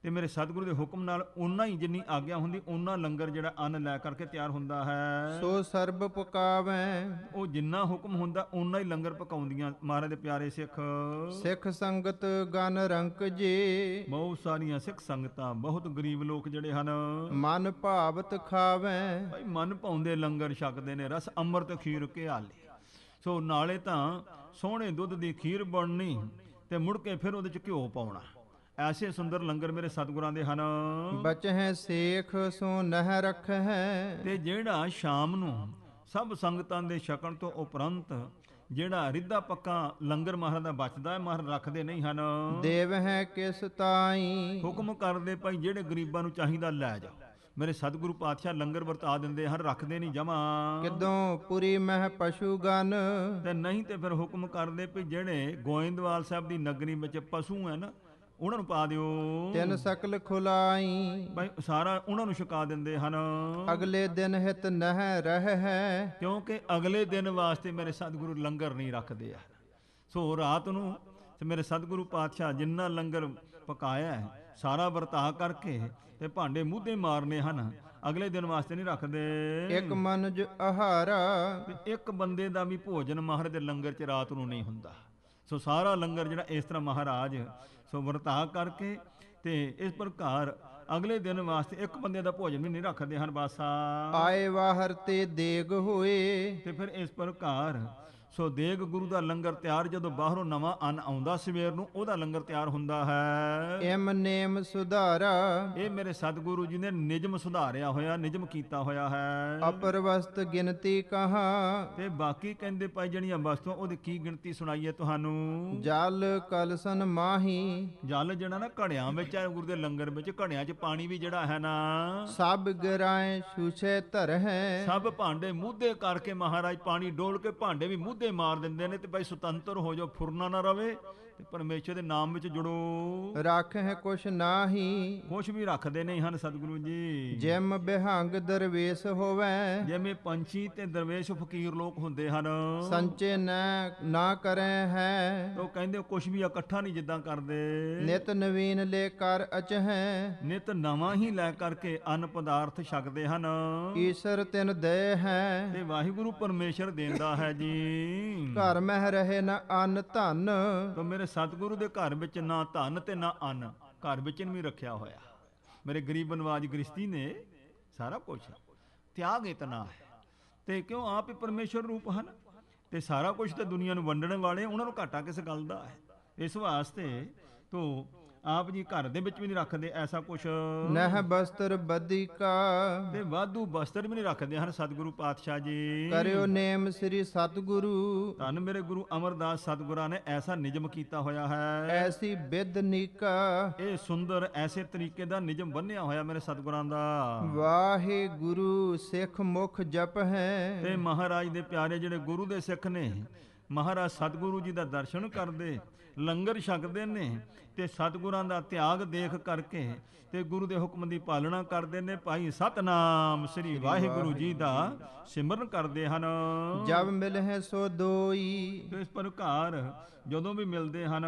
Speaker 1: ਤੇ ਮੇਰੇ ਸਤਿਗੁਰੂ ਦੇ ਹੁਕਮ ਨਾਲ ਓਨਾ ਹੀ ਜਿੰਨੀ ਆਗਿਆ ਹੁੰਦੀ ਓਨਾ ਲੰਗਰ ਜਿਹੜਾ ਅੰਨ ਲੈ ਕਰਕੇ ਤਿਆਰ ਹੁੰਦਾ ਹੈ।
Speaker 2: ਸੋ ਸਰਬ ਪਕਾਵੈ,
Speaker 1: ਉਹ ਜਿੰਨਾ ਹੁਕਮ ਹੁੰਦਾ ਓਨਾ ਹੀ ਲੰਗਰ ਪਕਾਉਂਦੀਆਂ ਮਹਾਰਾਜ ਦੇ ਪਿਆਰੇ ਸਿੱਖ।
Speaker 2: ਸਿੱਖ ਸੰਗਤ ਗਨ ਰੰਕ ਜੇ,
Speaker 1: ਬਹੁਤ ਸਾਰੀਆਂ ਸਿੱਖ ਸੰਗਤਾਂ, ਬਹੁਤ ਗਰੀਬ ਲੋਕ ਜਿਹੜੇ ਹਨ,
Speaker 2: ਮਨ ਭਾਵਤ ਖਾਵੈ।
Speaker 1: ਭਾਈ ਮਨ ਭਾਉਂਦੇ ਲੰਗਰ ਛਕਦੇ ਨੇ, ਰਸ ਅੰਮ੍ਰਿਤ ਖੀਰ ਘਿਆਲੇ। ਸੋ ਨਾਲੇ ਤਾਂ ਸੋਹਣੇ ਦੁੱਧ ਦੀ ਖੀਰ ਬਣਨੀ ਤੇ ਮੁੜ ਕੇ ਫਿਰ ਉਹਦੇ 'ਚ ਘਿਓ ਪਾਉਣਾ। ਐਸੇ ਸੁੰਦਰ ਲੰਗਰ ਮੇਰੇ ਸਤਿਗੁਰਾਂ ਦੇ ਹਨ।
Speaker 2: ਬਚਹਿ ਸੇਖ ਸੋ ਨਹਿ ਰਖਹਿ,
Speaker 1: ਤੇ ਜਿਹੜਾ ਸ਼ਾਮ ਨੂੰ ਸਭ ਸੰਗਤਾਂ ਦੇ ਛਕਣ ਤੋਂ ਉਪਰੰਤ ਜਿਹੜਾ ਰਿੱਧਾ ਪੱਕਾ ਲੰਗਰ ਮਹਾਰਾਜ ਦਾ ਬਚਦਾ ਹੈ, ਮਹਾਰਾਜ ਰੱਖਦੇ ਨਹੀਂ ਹਨ।
Speaker 2: ਦੇਵ ਹੈ ਕਿਸ ਤਾਈ,
Speaker 1: ਹੁਕਮ ਕਰਦੇ ਭਾਈ ਜਿਹੜੇ ਗਰੀਬਾਂ ਨੂੰ ਚਾਹੀਦਾ ਲੈ ਜਾਓ। ਮੇਰੇ ਸਤਿਗੁਰੂ ਪਾਤਸ਼ਾਹ ਲੰਗਰ ਵਰਤਾ ਦਿੰਦੇ ਹਨ, ਰੱਖਦੇ ਨਹੀਂ ਜਮਾ।
Speaker 2: ਕਿਦੋਂ ਪੁਰੀ ਮਹਿ ਪਸ਼ੂ ਗਨ,
Speaker 1: ਤੇ ਨਹੀਂ ਤੇ ਫਿਰ ਹੁਕਮ ਕਰਦੇ ਵੀ ਜਿਹੜੇ ਗੋਇੰਦਵਾਲ ਸਾਹਿਬ ਦੀ ਨਗਰੀ ਵਿੱਚ ਪਸ਼ੂ ਹੈ ਨਾ, ਉਹਨਾਂ ਨੂੰ ਪਾ ਦਿਓ।
Speaker 2: ਤਿੰਨ ਸਕਲ ਖੁਲਾਈ,
Speaker 1: ਭਾਈ ਸਾਰਾ ਉਹਨਾਂ ਨੂੰ ਛਕਾ ਦਿੰਦੇ ਹਨ।
Speaker 2: ਅਗਲੇ ਦਿਨ ਹਿਤ ਨਹਿ ਰਹਿ,
Speaker 1: ਕਿਉਂਕਿ ਅਗਲੇ ਦਿਨ ਵਾਸਤੇ ਮੇਰੇ ਸਤਿਗੁਰੂ ਲੰਗਰ ਨਹੀਂ ਰੱਖਦੇ ਆ। ਸੋ ਰਾਤ ਨੂੰ ਤੇ ਮੇਰੇ ਸਤਿਗੁਰੂ ਪਾਤਸ਼ਾਹ ਜਿੰਨਾ ਲੰਗਰ ਪਕਾਇਆ ਹੈ, ਸਾਰਾ ਵਰਤਾ ਕਰਕੇ ਤੇ ਭਾਂਡੇ ਮੂਧੇ ਮਾਰਨੇ ਹਨ, ਅਗਲੇ ਦਿਨ ਵਾਸਤੇ ਨਹੀਂ ਰੱਖਦੇ।
Speaker 2: ਇੱਕ ਮਨੁਜ ਆਹਾਰਾ,
Speaker 1: ਤੇ ਇੱਕ ਬੰਦੇ ਦਾ ਵੀ ਭੋਜਨ ਮਹਾਰਾਜ ਦੇ ਲੰਗਰ 'ਚ ਰਾਤ ਨੂੰ ਨਹੀਂ ਹੁੰਦਾ। ਸੋ ਸਾਰਾ ਲੰਗਰ ਜਿਹੜਾ ਇਸ ਤਰ੍ਹਾਂ ਮਹਾਰਾਜ ਸੋ ਵਰਤਾ ਕਰਕੇ ਤੇ ਇਸ ਪ੍ਰਕਾਰ ਅਗਲੇ ਦਿਨ ਵਾਸਤੇ ਇੱਕ ਬੰਦੇ ਦਾ ਭੋਜਨ ਵੀ ਨਹੀਂ ਰੱਖਦੇ ਹਨ। ਬਾਸਾ
Speaker 2: ਆਏ ਵਾਹਰ ਤੇ ਦੇਗ ਹੋਏ,
Speaker 1: ਤੇ ਫਿਰ ਇਸ ਪ੍ਰਕਾਰ ਸੋ ਦੇਗ ਗੁਰੂ ਦਾ ਲੰਗਰ ਤਿਆਰ, ਜਦੋਂ ਬਾਹਰੋਂ ਨਵਾਂ ਅੰਨ ਆਉਂਦਾ ਸਵੇਰ ਨੂੰ, ਉਹਦਾ ਲੰਗਰ ਤਿਆਰ ਹੁੰਦਾ ਹੈ।
Speaker 2: ਇਮ ਨੇਮ ਸੁਧਾਰਾ,
Speaker 1: ਇਹ ਮੇਰੇ ਸਤਿਗੁਰੂ ਜੀ ਨੇ ਨਿਯਮ ਸੁਧਾਰਿਆ ਹੋਇਆ, ਨਿਯਮ ਕੀਤਾ ਹੋਇਆ ਹੈ।
Speaker 2: ਅਪਰਵਸਤ ਗਿਣਤੀ ਕਹਾ,
Speaker 1: ਤੇ ਬਾਕੀ ਕਹਿੰਦੇ ਭਾਈ ਜਿਹੜੀਆਂ ਵਸਤੂਆਂ ਉਹਦੀ ਕੀ ਗਿਣਤੀ ਸੁਣਾਈਏ ਤੁਹਾਨੂੰ।
Speaker 2: ਜਲ ਕਲਸਨ ਮਾਹੀ,
Speaker 1: ਜਲ ਜਿਹੜਾ ਨਾ ਘੜਿਆਂ ਵਿੱਚ ਹੈ ਗੁਰੂ ਦੇ ਲੰਗਰ ਵਿੱਚ, ਘੜਿਆਂ 'ਚ ਪਾਣੀ ਵੀ ਜਿਹੜਾ ਹੈ ਨਾ,
Speaker 2: ਸਭ ਗਰਾਏ ਛੂਛੇ ਧਰ ਹੈ।
Speaker 1: ਸਭ ਭਾਂਡੇ ਮੂਧੇ ਕਰਕੇ ਮਹਾਰਾਜ ਪਾਣੀ ਡੋਲ ਕੇ ਭਾਂਡੇ ਵੀ ਮੂਧੇ ਮਾਰ ਦਿੰਦੇ ਨੇ। ਤੇ ਭਾਈ ਸੁਤੰਤਰ ਹੋ ਜਾਓ, ਫੁਰਨਾ ਨਾ ਰਵੇ, ਤੇ ਪਰਮੇਸ਼ਰ ਦੇ ਨਾਮ ਵਿੱਚ ਜੁੜੋ।
Speaker 2: ਰੱਖ ਹੈ ਕੁਛ ਨਾਹੀ,
Speaker 1: ਕੁਛ ਵੀ ਰੱਖਦੇ ਨਹੀਂ ਹਨ ਸਤਿਗੁਰੂ ਜੀ।
Speaker 2: ਜਿਮ ਬਿਹੰਗ ਦਰਵੇਸ਼ ਹੋਵੇ,
Speaker 1: ਜਿਵੇਂ ਪੰਛੀ ਤੇ ਦਰਵੇਸ਼ ਫਕੀਰ ਲੋਕ ਹੁੰਦੇ ਹਨ,
Speaker 2: ਸੰਚੇ ਨਾ ਕਰੇ ਹੈ।
Speaker 1: ਉਹ ਕਹਿੰਦੇ ਕੁਛ ਵੀ ਇਕੱਠਾ ਨਹੀਂ ਜਿੱਦਾਂ ਕਰਦੇ।
Speaker 2: ਨਿਤ ਨਵੀਨ ਲੈ ਕਰ ਅਚਹਿ,
Speaker 1: ਨਿਤ ਨਵਾਂ ਹੀ ਲੈ ਕਰਕੇ ਅੰਨ ਪਦਾਰਥ ਛਕਦੇ ਹਨ।
Speaker 2: ਈਸ਼ਰ ਤਿਨ ਦੇ ਹੈ,
Speaker 1: ਤੇ ਵਾਹਿਗੁਰੂ ਪਰਮੇਸ਼ਰ ਦੇਂਦਾ ਹੈ ਜੀ।
Speaker 2: ਘਰ ਮਹਿ ਰਹੇ ਨਾ ਅੰਨ ਧਨ,
Speaker 1: ਤਾਂ ਮੇਰੇ ਸਤਿਗੁਰੂ ਦੇ ਘਰ ਵਿੱਚ ਨਾ ਧਨ ਤੇ ਨਾ ਅੰਨ, ਘਰ ਵਿੱਚ ਨਹੀਂ ਰੱਖਿਆ ਹੋਇਆ। ਮੇਰੇ ਗਰੀਬ ਨਵਾਜ ਗ੍ਰਸਤੀ ਨੇ ਸਾਰਾ ਕੁਝ ਤਿਆਗ ਇਤਨਾ ਹੈ, ਤੇ ਕਿਉਂ ਆਪ ਹੀ ਪਰਮੇਸ਼ਰ ਰੂਪ ਹਨ, ਤੇ ਸਾਰਾ ਕੁਝ ਤੇ ਦੁਨੀਆ ਨੂੰ ਵੰਡਣ ਵਾਲੇ, ਉਹਨਾਂ ਨੂੰ ਘਾਟਾ ਕਿਸ ਗੱਲ ਦਾ ਹੈ। ਇਸ ਵਾਸਤੇ ਤੋਂ ਆਪ ਜੀ ਘਰ ਦੇ ਵਿੱਚ ਵੀ ਨਹੀਂ ਰੱਖਦੇ ਐਸਾ ਕੁਛ।
Speaker 2: ਨਹਿ ਬਸਤਰ ਬਦੀਕਾ,
Speaker 1: ਤੇ ਵਾਧੂ ਬਸਤਰ ਵੀ ਨਹੀਂ ਰੱਖਦੇ ਹਨ ਸਤਿਗੁਰੂ ਪਾਤਸ਼ਾਹ ਜੀ।
Speaker 2: ਕਰਿਓ ਨੇਮ ਸ੍ਰੀ ਸਤਿਗੁਰੂ,
Speaker 1: ਧੰਨ ਮੇਰੇ ਗੁਰੂ ਅਮਰਦਾਸ ਸਤਿਗੁਰਾਂ ਨੇ ਐਸਾ ਨਿਯਮ ਕੀਤਾ ਹੋਇਆ ਹੈ।
Speaker 2: ਐਸੀ ਬਿਦ ਨੀਕਾ,
Speaker 1: ਇਹ ਸੁੰਦਰ ਐਸੇ ਤਰੀਕੇ ਦਾ ਨਿਯਮ ਬੰਨਿਆ ਹੋਇਆ ਮੇਰੇ ਸਤਿਗੁਰਾਂ ਦਾ।
Speaker 2: ਵਾਹਿਗੁਰੂ ਸਿੱਖ ਮੁਖ ਜਪ ਹੈ।
Speaker 1: ਤੇ ਮਹਾਰਾਜ ਦੇ ਪਿਆਰੇ ਜਿਹੜੇ ਗੁਰੂ ਦੇ ਸਿੱਖ ਨੇ, ਮਹਾਰਾਜ ਸਤਿਗੁਰੂ ਜੀ ਦਾ ਦਰਸ਼ਨ ਕਰਦੇ, ਲੰਗਰ ਛਕਦੇ ਨੇ, ਤੇ ਸਤਿਗੁਰਾਂ ਦਾ ਤਿਆਗ ਦੇਖ ਕਰਕੇ ਤੇ ਗੁਰੂ ਦੇ ਹੁਕਮ ਦੀ ਪਾਲਣਾ ਕਰਦੇ ਨੇ। ਭਾਈ ਸਤਨਾਮ ਸ੍ਰੀ ਵਾਹਿਗੁਰੂ ਜੀ ਦਾ ਸਿਮਰਨ ਕਰਦੇ ਹਨ।
Speaker 2: ਜਬ ਮਿਲਹਿ ਸੋ ਦੋਈ,
Speaker 1: ਇਸ ਪ੍ਰਕਾਰ ਜਦੋਂ ਵੀ ਮਿਲਦੇ ਹਨ,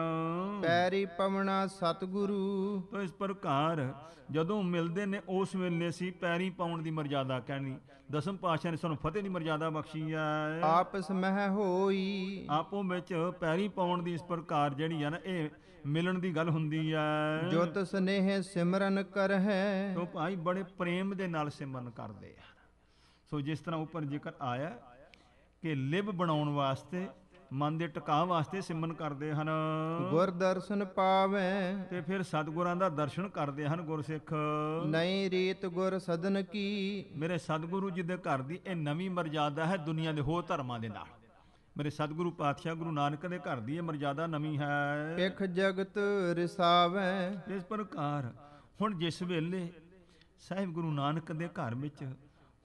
Speaker 2: ਪੈਰੀ ਪਵਣਾ ਸਤਿਗੁਰੂ।
Speaker 1: ਤੋ ਇਸ ਪ੍ਰਕਾਰ ਜਦੋਂ ਮਿਲਦੇ ਨੇ ਉਸ ਵੇਲੇ ਸੀ ਪੈਰੀ ਪਾਉਣ ਦੀ ਮਰਜ਼ਾਦਾ ਕਹਿਣੀ। ਦਸਮ ਪਾਤਸ਼ਾਹ ਨੇ ਸਾਨੂੰ ਫਤਿਹ ਦੀ ਮਰਜ਼ਾਦਾ ਬਖਸ਼ੀ ਹੈ।
Speaker 2: ਆਪਸ ਮਹਿ ਹੋਈ,
Speaker 1: ਆਪੋ ਵਿੱਚ ਪੈਰੀ ਪਾਉਣ ਦੀ ਇਸ ਪ੍ਰਕਾਰ ਜਿਹੜੀ ਆ ਨਾ, ਇਹ ਮਿਲਣ ਦੀ ਗੱਲ ਹੁੰਦੀ ਹੈ।
Speaker 2: ਜੁਤ ਸਨੇਹ ਸਿਮਰਨ ਕਰਹਿ,
Speaker 1: ਤੋ ਭਾਈ ਬੜੇ ਪ੍ਰੇਮ ਦੇ ਨਾਲ ਸਿਮਰਨ ਕਰਦੇ ਆ। ਸੋ ਜਿਸ ਤਰ੍ਹਾਂ ਉੱਪਰ ਜ਼ਿਕਰ ਆਇਆ ਕਿ ਲਿਵ ਬਣਾਉਣ ਵਾਸਤੇ, ਮਨ ਦੇ ਟਿਕਾਅ ਵਾਸਤੇ ਸਿਮਰਨ ਕਰਦੇ ਹਨ।
Speaker 2: ਗੁਰ ਦਰਸ਼ਨ ਪਾਵੇ,
Speaker 1: ਤੇ ਫਿਰ ਸਤਿਗੁਰਾਂ ਦਾ ਦਰਸ਼ਨ ਕਰਦੇ ਹਨ ਗੁਰਸਿੱਖ।
Speaker 2: ਨਹੀਂ ਰੀਤ ਗੁਰ ਸਦਨ ਕੀ,
Speaker 1: ਮੇਰੇ ਸਤਿਗੁਰੂ ਜੀ ਦੇ ਘਰ ਦੀ ਇਹ ਨਵੀਂ ਮਰਜ਼ਾਦਾ ਹੈ ਦੁਨੀਆ ਦੇ ਹੋਰ ਧਰਮਾਂ ਦੇ ਨਾਲ। ਮੇਰੇ ਸਤਿਗੁਰੂ ਪਾਤਸ਼ਾਹ ਗੁਰੂ ਨਾਨਕ ਦੇ ਘਰ ਦੀ ਇਹ ਮਰਜ਼ਾਦਾ ਨਵੀਂ ਹੈ।
Speaker 2: ਇਕ ਜਗਤ ਰਿਸਾਵੇ,
Speaker 1: ਇਸ ਪ੍ਰਕਾਰ ਹੁਣ ਜਿਸ ਵੇਲੇ ਸਾਹਿਬ ਗੁਰੂ ਨਾਨਕ ਦੇ ਘਰ ਵਿੱਚ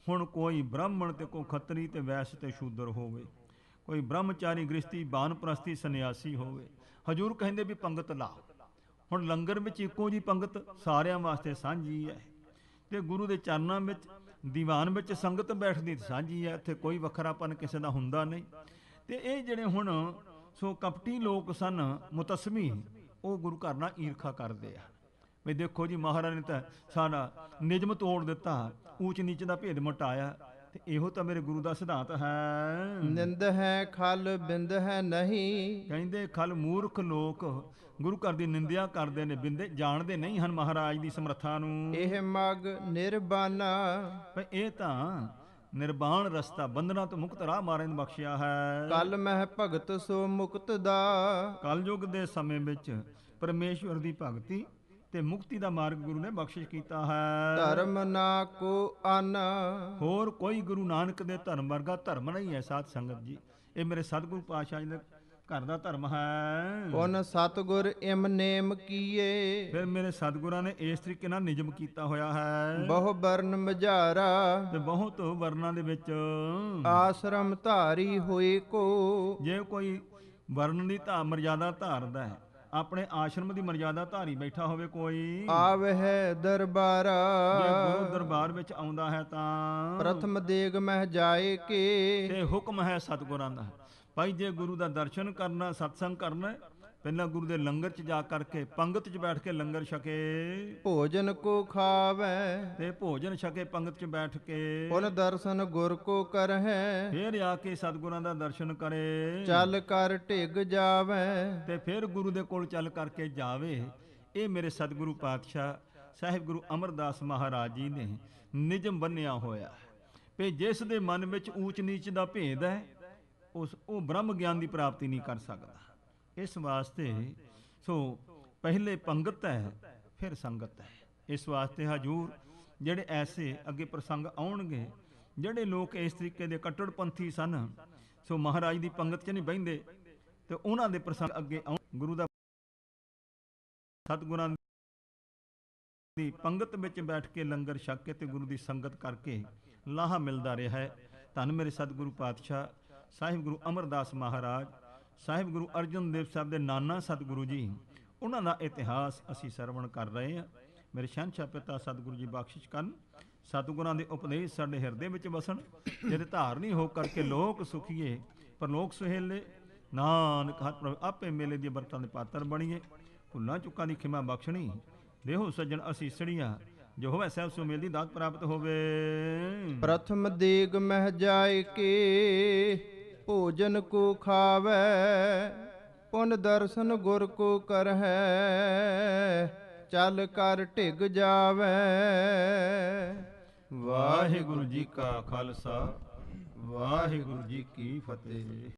Speaker 1: ਹੁਣ ਕੋਈ ਬ੍ਰਾਹਮਣ ਤੇ ਕੋਈ ਖੱਤਰੀ ਤੇ ਵੈਸ ਤੇ ਸ਼ੂਦਰ ਹੋਵੇ, ਕੋਈ ਬ੍ਰਹਮਚਾਰੀ ਗ੍ਰਸਤੀ ਬਾਨਪ੍ਰਸਤੀ ਸੰਨਿਆਸੀ ਹੋਵੇ, ਹਜੂਰ ਕਹਿੰਦੇ ਵੀ ਪੰਗਤ ਲਾਓ। ਹੁਣ ਲੰਗਰ ਵਿੱਚ ਇੱਕੋ ਜੀ ਪੰਗਤ ਸਾਰਿਆਂ ਵਾਸਤੇ ਸਾਂਝੀ ਹੈ, ਤੇ ਗੁਰੂ ਦੇ ਚਰਨਾਂ ਵਿੱਚ ਦੀਵਾਨ ਵਿੱਚ ਸੰਗਤ ਬੈਠਦੀ ਸਾਂਝੀ ਹੈ। ਇੱਥੇ ਕੋਈ ਵੱਖਰਾਪਨ ਕਿਸੇ ਦਾ ਹੁੰਦਾ ਨਹੀਂ। ਤੇ ਇਹ ਜਿਹੜੇ ਹੁਣ ਸੋ ਕਪਟੀ ਲੋਕ ਸਨ ਮੁਤਸਮੀ, ਉਹ ਗੁਰੂ ਘਰ ਨਾਲ ਈਰਖਾ ਕਰਦੇ ਆ ਵੀ ਦੇਖੋ ਜੀ ਮਹਾਰਾਜ ਨੇ ਤਾਂ ਸਾਡਾ ਨਿਯਮ ਤੋੜ ਦਿੱਤਾ, ਊਚ ਨੀਚ ਦਾ ਭੇਦ ਮਿਟਾਇਆ, ਤੇ ਇਹੋ ਤਾਂ ਮੇਰੇ ਗੁਰੂ ਦਾ ਸਿਧਾਂਤ ਹੈ।
Speaker 2: ਨਿੰਦ ਹੈ ਖਲ ਬਿੰਦ ਹੈ ਨਹੀਂ,
Speaker 1: ਕਹਿੰਦੇ ਖਲ ਮੂਰਖ ਲੋਕ ਗੁਰੂ ਘਰ ਦੀ ਨਿੰਦਿਆ ਕਰਦੇ ਨੇ, ਬਿੰਦੇ ਜਾਣਦੇ ਨਹੀਂ ਹਨ ਮਹਾਰਾਜ ਦੀ ਸਮਰੱਥਾ ਨੂੰ।
Speaker 2: ਇਹ ਮਗ ਨਿਰਬਾਨਾ,
Speaker 1: ਇਹ ਤਾਂ ਨਿਰਵਾਣ ਰਸਤਾ, ਬੰਧਨਾਂ ਤੋਂ ਮੁਕਤ ਰਾਹ ਮਹਾਰਾਜ ਨੇ ਬਖਸ਼ਿਆ ਹੈ।
Speaker 2: ਕਲ ਮਹਿ ਭਗਤ ਸੋ ਮੁਕਤ ਦਾ,
Speaker 1: ਕਲਯੁਗ ਦੇ ਸਮੇਂ ਵਿੱਚ ਪਰਮੇਸ਼ਵਰ ਦੀ ਭਗਤੀ ਤੇ ਮੁਕਤੀ ਦਾ ਮਾਰਗ ਗੁਰੂ ਨੇ ਬਖਸ਼ਿਸ਼ ਕੀਤਾ ਹੈ।
Speaker 2: ਧਰਮ ਨਾ ਕੋ ਆਨਾ,
Speaker 1: ਹੋਰ ਕੋਈ ਗੁਰੂ ਨਾਨਕ ਦੇ ਧਰਮ ਵਰਗਾ ਧਰਮ ਨਹੀਂ ਹੈ ਸਾਧ ਸੰਗਤ ਜੀ। ਇਹ ਮੇਰੇ ਸਤਿਗੁਰੂ ਪਾਤਸ਼ਾਹ ਜੀ ਦੇ ਘਰ ਦਾ ਧਰਮ ਹੈ।
Speaker 2: ਪੁਨ ਸਤਿਗੁਰ ਇਮ ਨੇਮ ਕੀਏ,
Speaker 1: ਫਿਰ ਮੇਰੇ ਸਤਿਗੁਰਾਂ ਨੇ ਇਸ ਤਰੀਕੇ ਨਾਲ ਨਿਯਮ ਕੀਤਾ ਹੋਇਆ ਹੈ।
Speaker 2: ਬਹੁ ਬਰਨ ਮਝਾਰਾ,
Speaker 1: ਤੇ ਬਹੁਤ ਵਰਨਾਂ ਦੇ ਵਿੱਚ
Speaker 2: ਆਸ਼ਰਮ ਧਾਰੀ ਹੋਏ ਕੋ,
Speaker 1: ਜੇ ਕੋਈ ਵਰਨ ਦੀ ਮਰਜ਼ਾਦਾ ਧਾਰਦਾ ਹੈ, ਆਪਣੇ ਆਸ਼ਰਮ ਦੀ ਮਰਜ਼ਾਦਾ ਧਾਰੀ ਬੈਠਾ ਹੋਵੇ ਕੋਈ,
Speaker 2: ਆਵਹਿ ਦਰਬਾਰਾ,
Speaker 1: ਜੇ ਗੁਰੂ ਦਰਬਾਰ ਵਿੱਚ ਆਉਂਦਾ ਹੈ ਤਾਂ
Speaker 2: ਪ੍ਰਥਮ ਦੇਗ ਮਹਿ ਜਾਏ ਕੇ,
Speaker 1: ਤੇ ਹੁਕਮ ਹੈ ਸਤਿਗੁਰਾਂ ਦਾ ਭਾਈ ਜੇ ਗੁਰੂ ਦਾ ਦਰਸ਼ਨ ਕਰਨਾ, ਸਤਸੰਗ ਕਰਨਾ, ਪਹਿਲਾਂ ਗੁਰੂ ਦੇ ਲੰਗਰ 'ਚ ਜਾ ਕਰਕੇ ਪੰਗਤ 'ਚ ਬੈਠ ਕੇ ਲੰਗਰ ਛਕੇ,
Speaker 2: ਭੋਜਨ ਕੋ ਖਾਵੈ,
Speaker 1: ਤੇ ਭੋਜਨ ਛਕੇ ਪੰਗਤ 'ਚ ਬੈਠ ਕੇ,
Speaker 2: ਪੁਨ ਦਰਸ਼ਨ ਗੁਰ ਕੋ ਕਰਹਿ,
Speaker 1: ਫਿਰ ਆ ਕੇ ਸਤਿਗੁਰਾਂ ਦਾ ਦਰਸ਼ਨ ਕਰੇ,
Speaker 2: ਚੱਲ ਕਰ ਢਿਗ ਜਾਵੈ,
Speaker 1: ਤੇ ਫਿਰ ਗੁਰੂ ਦੇ ਕੋਲ ਚੱਲ ਕਰਕੇ ਜਾਵੇ। ਇਹ ਮੇਰੇ ਸਤਿਗੁਰੂ ਪਾਤਸ਼ਾਹ ਸਾਹਿਬ ਗੁਰੂ ਅਮਰਦਾਸ ਮਹਾਰਾਜ ਜੀ ਨੇ ਨਿਯਮ ਬੰਨਿਆ ਹੋਇਆ ਵੀ ਜਿਸ ਦੇ ਮਨ ਵਿੱਚ ਊਚ ਨੀਚ ਦਾ ਭੇਦ ਹੈ, ਉਹ ਬ੍ਰਹਮ ਗਿਆਨ ਦੀ ਪ੍ਰਾਪਤੀ ਨਹੀਂ ਕਰ ਸਕਦਾ। ਇਸ ਵਾਸਤੇ ਸੋ ਪਹਿਲੇ ਪੰਗਤ ਹੈ, ਫਿਰ ਸੰਗਤ ਹੈ। ਇਸ ਵਾਸਤੇ ਹਜੂਰ ਜਿਹੜੇ ਐਸੇ ਅੱਗੇ ਪ੍ਰਸੰਗ ਆਉਣਗੇ, ਜਿਹੜੇ ਲੋਕ ਇਸ ਤਰੀਕੇ ਦੇ ਕੱਟੜਪੰਥੀ ਸਨ, ਸੋ ਮਹਾਰਾਜ ਦੀ ਪੰਗਤ 'ਚ ਨਹੀਂ ਬਹਿੰਦੇ, ਤੇ ਉਹਨਾਂ ਦੇ ਪ੍ਰਸੰਗ ਅੱਗੇ ਆਉਣ। ਗੁਰੂ ਦਾ ਸਤਿਗੁਰਾਂ ਦੀ ਪੰਗਤ ਵਿੱਚ ਬੈਠ ਕੇ ਲੰਗਰ ਛਕ ਕੇ ਤੇ ਗੁਰੂ ਦੀ ਸੰਗਤ ਕਰਕੇ ਲਾਹਾ ਮਿਲਦਾ ਰਿਹਾ ਹੈ। ਧੰਨ ਮੇਰੇ ਸਤਿਗੁਰੂ ਪਾਤਸ਼ਾਹ ਸਾਹਿਬ ਗੁਰੂ ਅਮਰਦਾਸ ਮਹਾਰਾਜ, ਸਾਹਿਬ ਗੁਰੂ ਅਰਜਨ ਦੇਵ ਸਾਹਿਬ ਦੇ ਨਾਨਾ ਸਤਿਗੁਰੂ ਜੀ, ਉਹਨਾਂ ਦਾ ਇਤਿਹਾਸ ਅਸੀਂ ਸਰਵਣ ਕਰ ਰਹੇ ਹਾਂ। ਮੇਰੇ ਸ਼ਹਿਨਸ਼ਾਹ ਪਿਤਾ ਸਤਿਗੁਰੂ ਜੀ ਬਖਸ਼ਿਸ਼ ਕਰਨ, ਸਤਿਗੁਰਾਂ ਦੇ ਉਪਦੇਸ਼ ਸਾਡੇ ਹਿਰਦੇ ਵਿੱਚ ਵਸਣ, ਜਿਹਦੇ ਧਾਰਨੀ ਹੋ ਕਰਕੇ ਲੋਕ ਸੁਖੀਏ ਪਰਲੋਕ ਸੁਹੇਲੇ। ਨਾਨਕ ਹੱਥ ਪ੍ਰਭ ਆਪੇ ਮੇਲੇ ਦੀ ਬਰਤਾਂ ਦੇ ਪਾਤਰ ਬਣੀਏ। ਭੁੱਲਾਂ ਚੁੱਕਾਂ ਦੀ ਖਿਮਾ ਬਖਸ਼ਣੀ, ਦੇਹੋ ਸੱਜਣ ਅਸੀਂ ਸੜੀਆਂ, ਜੋ ਹੋਵੇ ਸਹਿਬ ਸੋ ਮੇਲ ਦੀ ਦਾਤ ਪ੍ਰਾਪਤ ਹੋਵੇ।
Speaker 2: ਪ੍ਰਥਮ ਦੇਗ ਮਹਿ ਜਾਏ ਕੇ, ਭੋਜਨ ਕੋ ਖਾਵੈ, ਪੁਨ ਦਰਸ਼ਨ ਗੁਰ ਕੋ ਕਰਹਿ, ਚੱਲ ਕਰ ਢਿਗ ਜਾਵੈ।
Speaker 1: ਵਾਹਿਗੁਰੂ ਜੀ ਕਾ ਖਾਲਸਾ, ਵਾਹਿਗੁਰੂ ਜੀ ਕੀ ਫਤਿਹ।